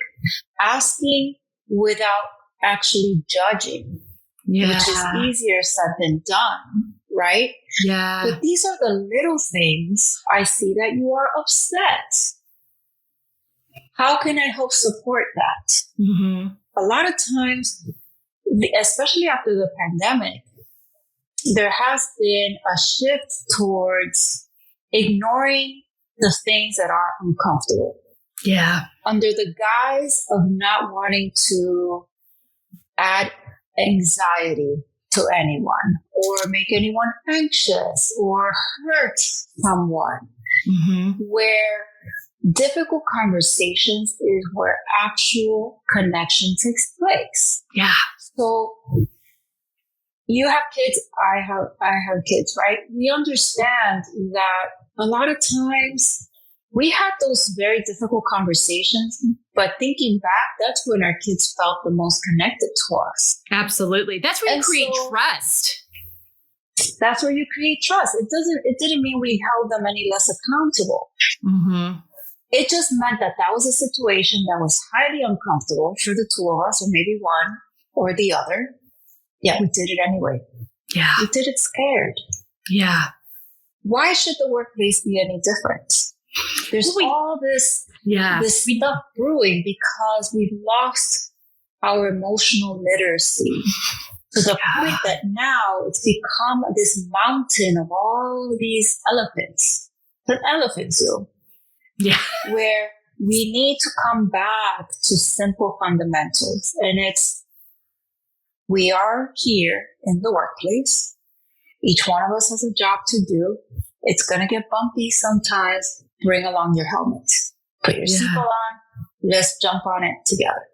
Asking without actually judging. Yeah. Which is easier said than done, right? Yeah. But these are the little things. I see that you are upset. How can I help support that? A lot of times, especially after the pandemic, there has been a shift towards ignoring the things that are uncomfortable. Yeah. Under the guise of not wanting to add anxiety to anyone or make anyone anxious or hurt someone, where difficult conversations is where actual connection takes place. Yeah. So you have kids, I have kids, right? We understand that a lot of times we had those very difficult conversations, but thinking back, that's when our kids felt the most connected to us. Absolutely. That's where you create trust. That's where you create trust. It didn't mean we held them any less accountable. It just meant that was a situation that was highly uncomfortable for the two of us, or maybe one or the other. Yeah, we did it anyway. Yeah. We did it scared. Yeah. Why should the workplace be any different? There's all this stuff brewing because we've lost our emotional literacy to the point that now it's become this mountain of all these elephants. It's an elephant zoo. Yeah. Where we need to come back to simple fundamentals. And we are here in the workplace. Each one of us has a job to do. It's going to get bumpy sometimes. Bring along your helmet. Put your seatbelt on. Let's jump on it together.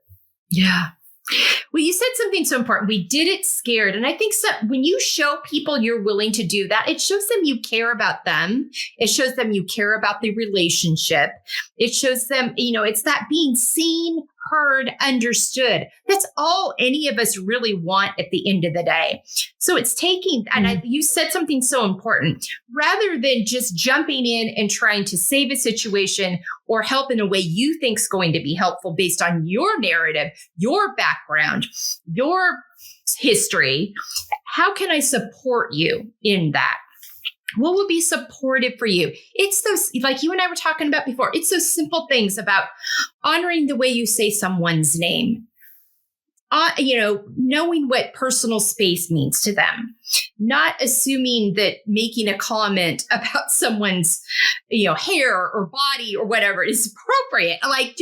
Yeah. Well, you said something so important. We did it scared. And I think when you show people you're willing to do that, it shows them you care about them. It shows them you care about the relationship. It shows them, it's that being seen, heard, understood. That's all any of us really want at the end of the day. So it's taking, and you said something so important, rather than just jumping in and trying to save a situation or help in a way you think is going to be helpful based on your narrative, your background, your history. How can I support you in that? What would be supportive for you? It's those, like you and I were talking about before, it's those simple things about honoring the way you say someone's name. Knowing what personal space means to them, not assuming that making a comment about someone's, hair or body or whatever is appropriate. Like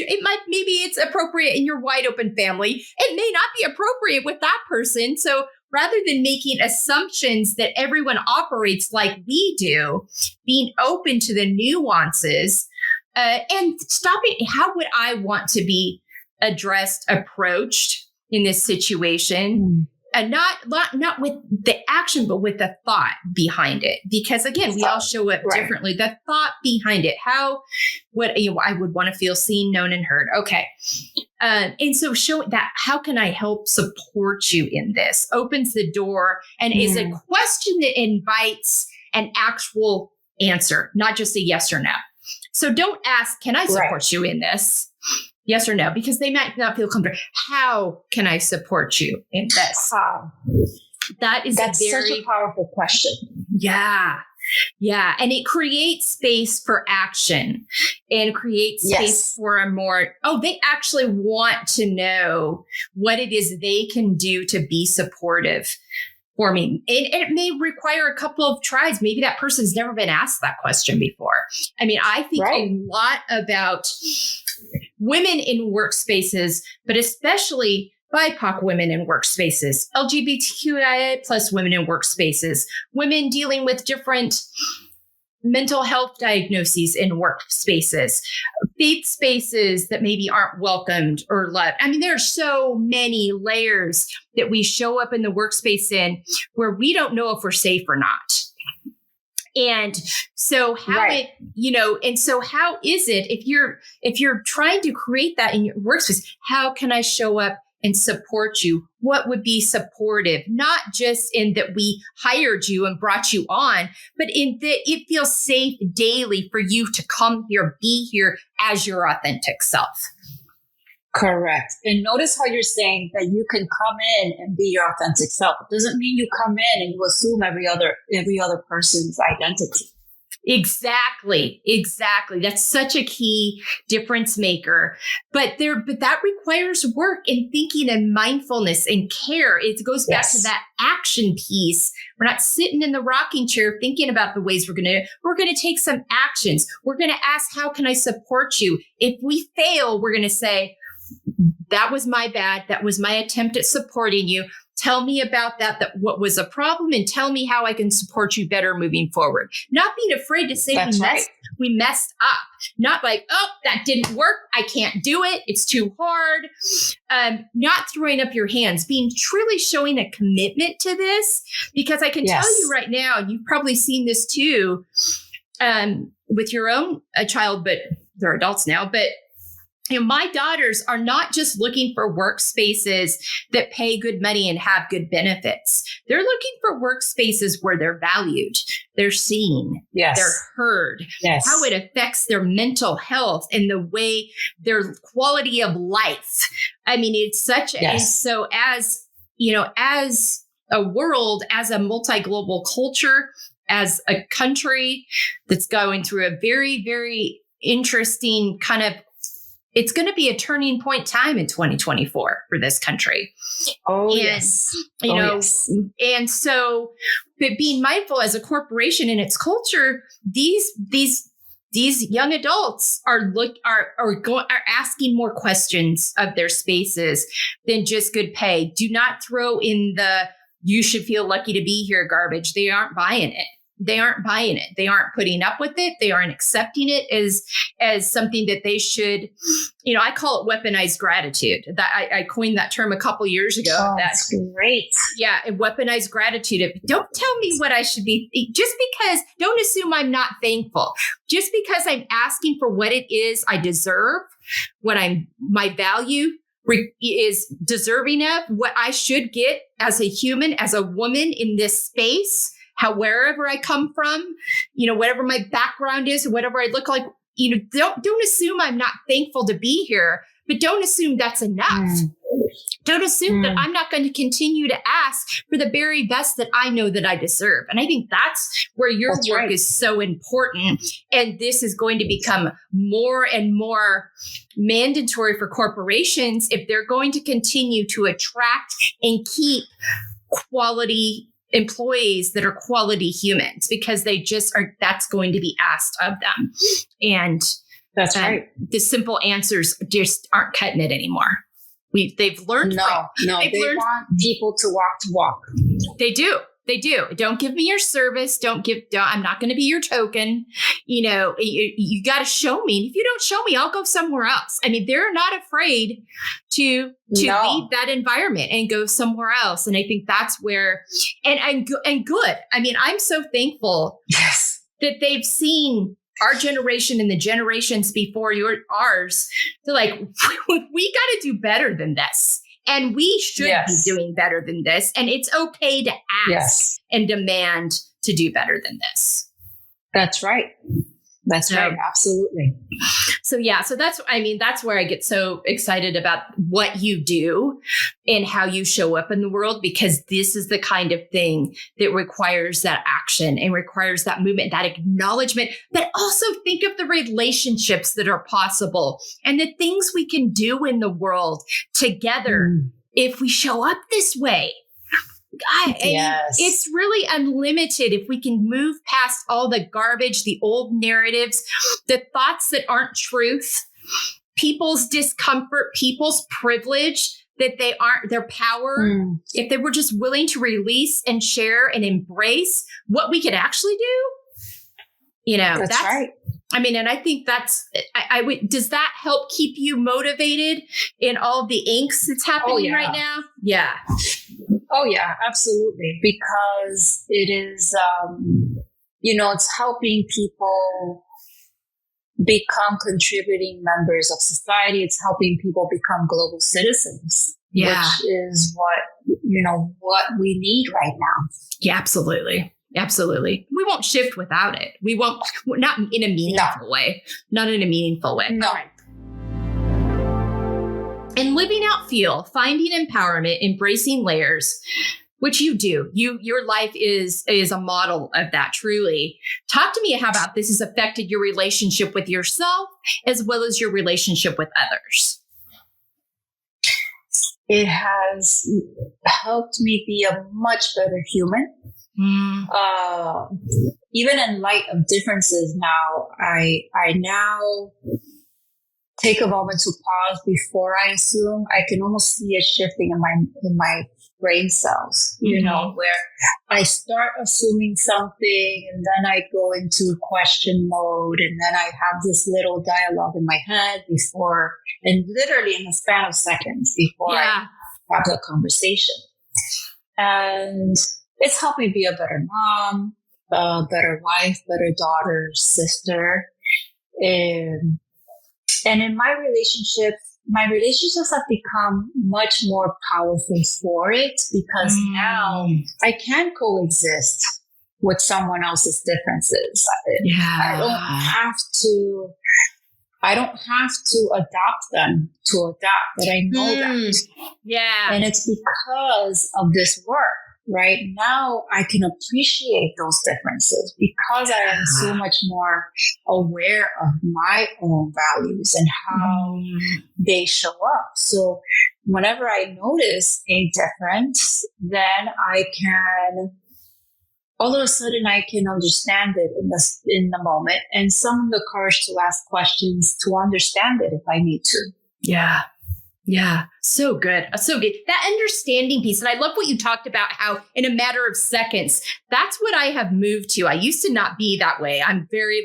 maybe it's appropriate in your wide open family. It may not be appropriate with that person. So rather than making assumptions that everyone operates like we do, being open to the nuances and stopping, how would I want to be approached in this situation, and not with the action, but with the thought behind it. Because again, we all show up differently. The thought behind it, I would want to feel seen, known, and heard. Okay. And so show that, how can I help support you in this? Opens the door and is a question that invites an actual answer, not just a yes or no. So don't ask, can I support you in this? Yes or no, because they might not feel comfortable. How can I support you in this? That's such a powerful question. Yeah. Yeah. And it creates space for action and creates space for a more, they actually want to know what it is they can do to be supportive for me. It may require a couple of tries. Maybe that person's never been asked that question before. I mean, I think a lot about women in workspaces, but especially BIPOC women in workspaces, LGBTQIA plus women in workspaces, women dealing with different mental health diagnoses in workspaces, faith spaces that maybe aren't welcomed or loved. I mean, there are so many layers that we show up in the workspace in where we don't know if we're safe or not. And so how is it if you're trying to create that in your workspace, how can I show up and support you? What would be supportive? Not just in that we hired you and brought you on, but in that it feels safe daily for you to come here, be here as your authentic self. Correct. And notice how you're saying that you can come in and be your authentic self. It doesn't mean you come in and you assume every other person's identity. Exactly. That's such a key difference maker. But that requires work and thinking and mindfulness and care. It goes back to that action piece. We're not sitting in the rocking chair thinking about the ways we're going to take some actions. We're going to ask, how can I support you? If we fail, we're going to say, that was my bad. That was my attempt at supporting you. Tell me about that what was a problem, and tell me how I can support you better moving forward. Not being afraid to say we messed up. Not like, that didn't work. I can't do it. It's too hard. Not throwing up your hands, being truly showing a commitment to this, because I can tell you right now, and you've probably seen this too, with your own child, but they're adults now, but my daughters are not just looking for workspaces that pay good money and have good benefits. They're looking for workspaces where they're valued, they're seen, they're heard, how it affects their mental health and the way their quality of life. I mean, it's such and so as a world, as a multi-global culture, as a country that's going through a very, very interesting kind of, it's going to be a turning point time in 2024 for this country. And so, but being mindful as a corporation and its culture, these young adults are asking more questions of their spaces than just good pay. Do not throw in the "you should feel lucky to be here" garbage. They aren't buying it. They aren't putting up with it. They aren't accepting it as something that they should, I call it weaponized gratitude. That I coined that term a couple years ago. Oh, that's great. Yeah. Weaponized gratitude. Don't tell me what I should be. Just because, don't assume I'm not thankful. Just because I'm asking for what it is I deserve, my value is deserving of, what I should get as a human, as a woman in this space. Wherever I come from, whatever my background is, whatever I look like, don't assume I'm not thankful to be here, but don't assume that's enough. Don't assume that I'm not going to continue to ask for the very best that I know that I deserve. And I think that's where your work is so important. And this is going to become more and more mandatory for corporations if they're going to continue to attract and keep quality employees that are quality humans, because they just are, that's going to be asked of them. And that's right. The simple answers just aren't cutting it anymore. They've learned. They want people to walk. They do. Don't give me your service. I'm not going to be your token. You got to show me. If you don't show me, I'll go somewhere else. I mean, they're not afraid to leave that environment and go somewhere else. And I think that's where, and good. I mean, I'm so thankful that they've seen our generation and the generations before ours. They're like, we got to do better than this. And we should be doing better than this. And it's okay to ask and demand to do better than this. That's right. That's right. Absolutely. So that's where I get so excited about what you do and how you show up in the world, because this is the kind of thing that requires that action and requires that movement, that acknowledgement, but also think of the relationships that are possible and the things we can do in the world together if we show up this way. It's really unlimited if we can move past all the garbage, the old narratives, the thoughts that aren't truth, people's discomfort, people's privilege, that they aren't their power. If they were just willing to release and share and embrace what we could actually do, that's right. I mean, and I think that's, does that help keep you motivated in all the angst that's happening right now? Yeah. Oh, yeah, absolutely. Because it is, it's helping people become contributing members of society. It's helping people become global citizens, which is what we need right now. Yeah, absolutely. Absolutely. We won't shift without it. We won't, not in a meaningful way. Not in a meaningful way. No. And living out feel, finding empowerment, embracing layers, which you do. Your life is a model of that, truly. Talk to me how about this has affected your relationship with yourself as well as your relationship with others. It has helped me be a much better human. Even in light of differences now, I now take a moment to pause before I assume. I can almost see a shifting in my brain cells, where I start assuming something and then I go into question mode, and then I have this little dialogue in my head and literally in the span of seconds before I have the conversation. And it's helped me be a better mom, a better wife, better daughter, sister. And in my relationships have become much more powerful for it, because now I can coexist with someone else's differences. I don't have to adopt them to adapt, but I know that. Yeah. And it's because of this work. Right now, I can appreciate those differences because I am so much more aware of my own values and how they show up. So whenever I notice a difference, then all of a sudden I can understand it in the moment, and summon the courage to ask questions to understand it if I need to. Yeah. Yeah. So good. So good. That understanding piece. And I love what you talked about, how in a matter of seconds, that's what I have moved to. I used to not be that way. I'm very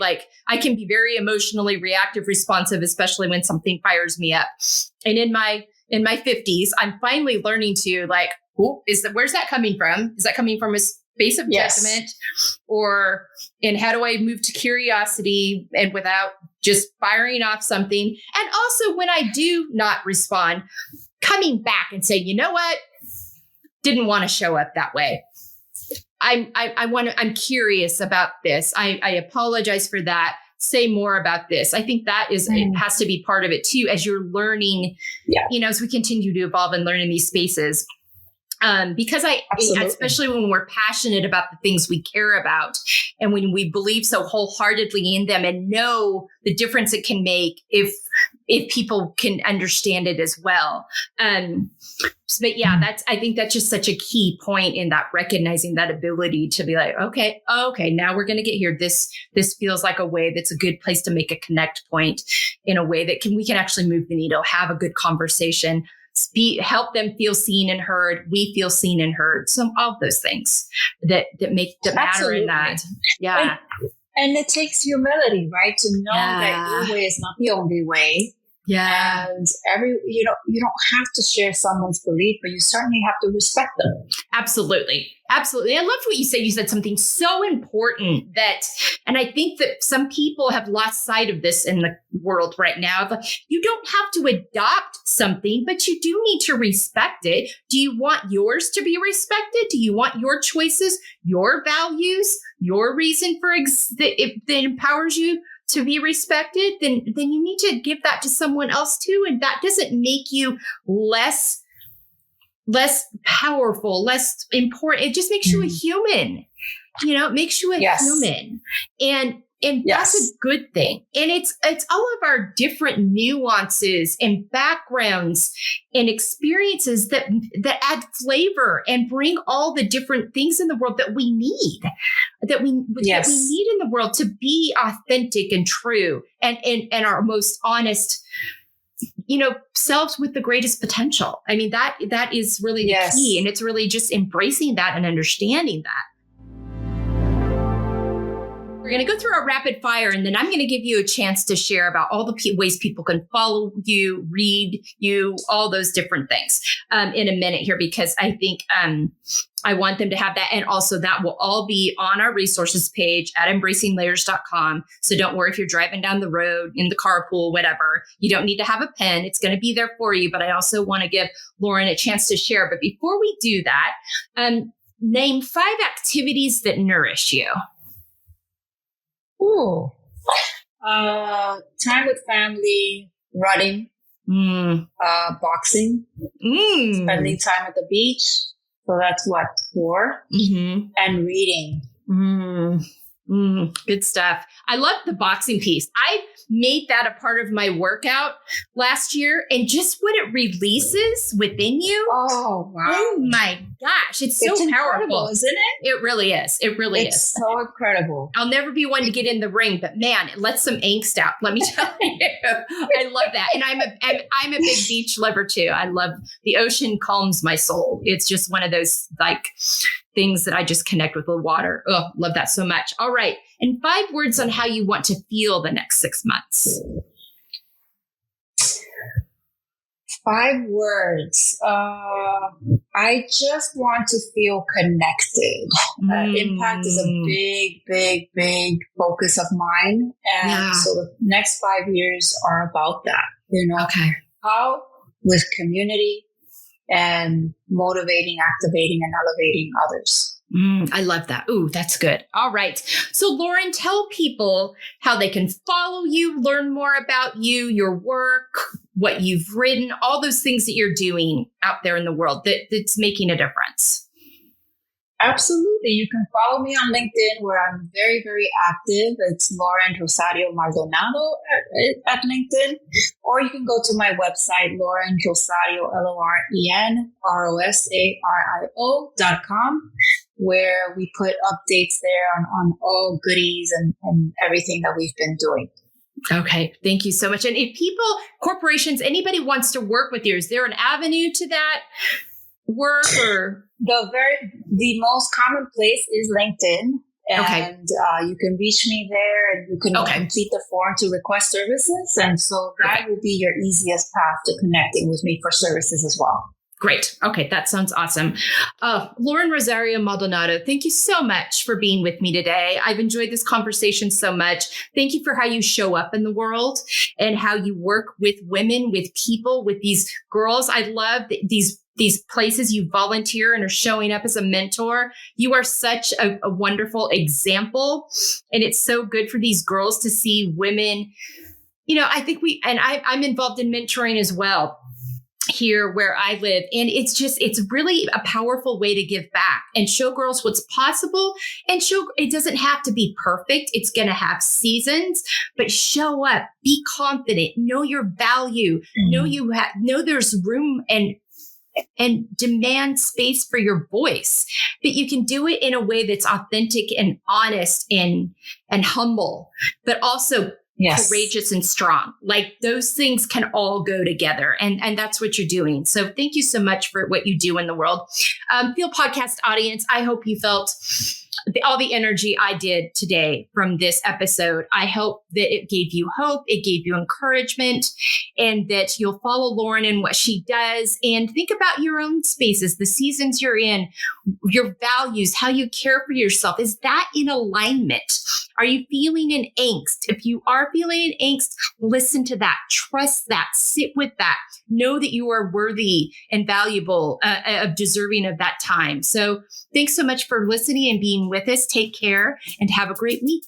I can be very emotionally reactive, responsive, especially when something fires me up. And in my 50s, I'm finally learning to where's that coming from? Is that coming from a space of judgment, and how do I move to curiosity and without just firing off something? And also when I do not respond, coming back and say, you know what? Didn't want to show up that way. I'm curious about this. I apologize for that. say more about this. I think that is, it has to be part of it too, as you're learning, as we continue to evolve and learn in these spaces. Because especially when we're passionate about the things we care about and when we believe so wholeheartedly in them and know the difference it can make if people can understand it as well. But I think that's just such a key point in that, recognizing that ability to be like, okay, now we're going to get here. This feels like a way that's a good place to make a connect point in a way that we can actually move the needle, have a good conversation, help them feel seen and heard. We feel seen and heard. So all of those things that matter in that. Yeah. And it takes humility, right? To know that your way is not the only way. Yeah. And you don't have to share someone's belief, but you certainly have to respect them. Absolutely. Absolutely. I loved what you said. You said something so important and I think that some people have lost sight of this in the world right now. You don't have to adopt something, but you do need to respect it. Do you want yours to be respected? Do you want your choices, your values, your reason for that empowers you to be respected? Then you need to give that to someone else too. And that doesn't make you less powerful, less important. It just makes you a human. It makes you a human. And that's a good thing. And it's all of our different nuances and backgrounds and experiences that add flavor and bring all the different things in the world that we need, that we need in the world to be authentic and true and our most honest, selves with the greatest potential. I mean, that is really the key. And it's really just embracing that and understanding that. We're going to go through our rapid fire, and then I'm going to give you a chance to share about all the ways people can follow you, read you, all those different things in a minute here, because I think I want them to have that. And also that will all be on our resources page at embracinglayers.com. So don't worry if you're driving down the road, in the carpool, whatever. You don't need to have a pen. It's going to be there for you. But I also want to give Loren a chance to share. But before we do that, name 5 activities that nourish you. Ooh. Time with family, running, boxing, spending time at the beach. So that's 4. And reading. Good stuff. I love the boxing piece. I made that a part of my workout last year, and just what it releases within you. Oh, wow. Oh my gosh. It's so powerful, isn't it? It really is. It really is. It's so incredible. I'll never be one to get in the ring, but man, it lets some angst out. Let me tell you. I love that. And I'm a big beach lover too. I love the ocean, calms my soul. It's just one of those things that I just connect with the water. Oh, love that so much. All right. And 5 words on how you want to feel the next 6 months. 5 words. I just want to feel connected. Impact is a big, big, big focus of mine. And so the next 5 years are about that. Okay. How with community and motivating, activating, and elevating others. I love that. Ooh, that's good. All right. So Loren, tell people how they can follow you, learn more about you, your work, what you've written, all those things that you're doing out there in the world that's making a difference. Absolutely. You can follow me on LinkedIn, where I'm very, very active. It's Loren Rosario Maldonado at LinkedIn. Or you can go to my website, Loren Rosario, LorenRosario.com, where we put updates there on all goodies and everything that we've been doing. Okay. Thank you so much. And if corporations, anybody wants to work with you, is there an avenue to that work? Or the most common place is LinkedIn, and you can reach me there, and you can complete the form to request services, and so that will be your easiest path to connecting with me for services as well. Great. Okay, that sounds awesome. Loren Rosario Maldonado, thank you so much for being with me today. I've enjoyed this conversation so much. Thank you for how you show up in the world and how you work with women, with people, with these girls. I love these places you volunteer and are showing up as a mentor. You are such a wonderful example. And it's so good for these girls to see women. I think I'm involved in mentoring as well here where I live. And it's really a powerful way to give back and show girls what's possible, and it doesn't have to be perfect. It's going to have seasons, but show up, be confident, know your value, know there's room and demand space for your voice, but you can do it in a way that's authentic and honest and humble, but also courageous and strong. Like those things can all go together. And that's what you're doing. So thank you so much for what you do in the world. Field Podcast audience, I hope you felt all the energy I did today from this episode. I hope that it gave you hope, it gave you encouragement, and that you'll follow Loren in what she does and think about your own spaces, the seasons you're in, your values, how you care for yourself. Is that in alignment? Are you feeling an angst? If you are feeling an angst, listen to that, trust that, sit with that, know that you are worthy and valuable, of deserving of that time. So thanks so much for listening and being with us. Take care and have a great week.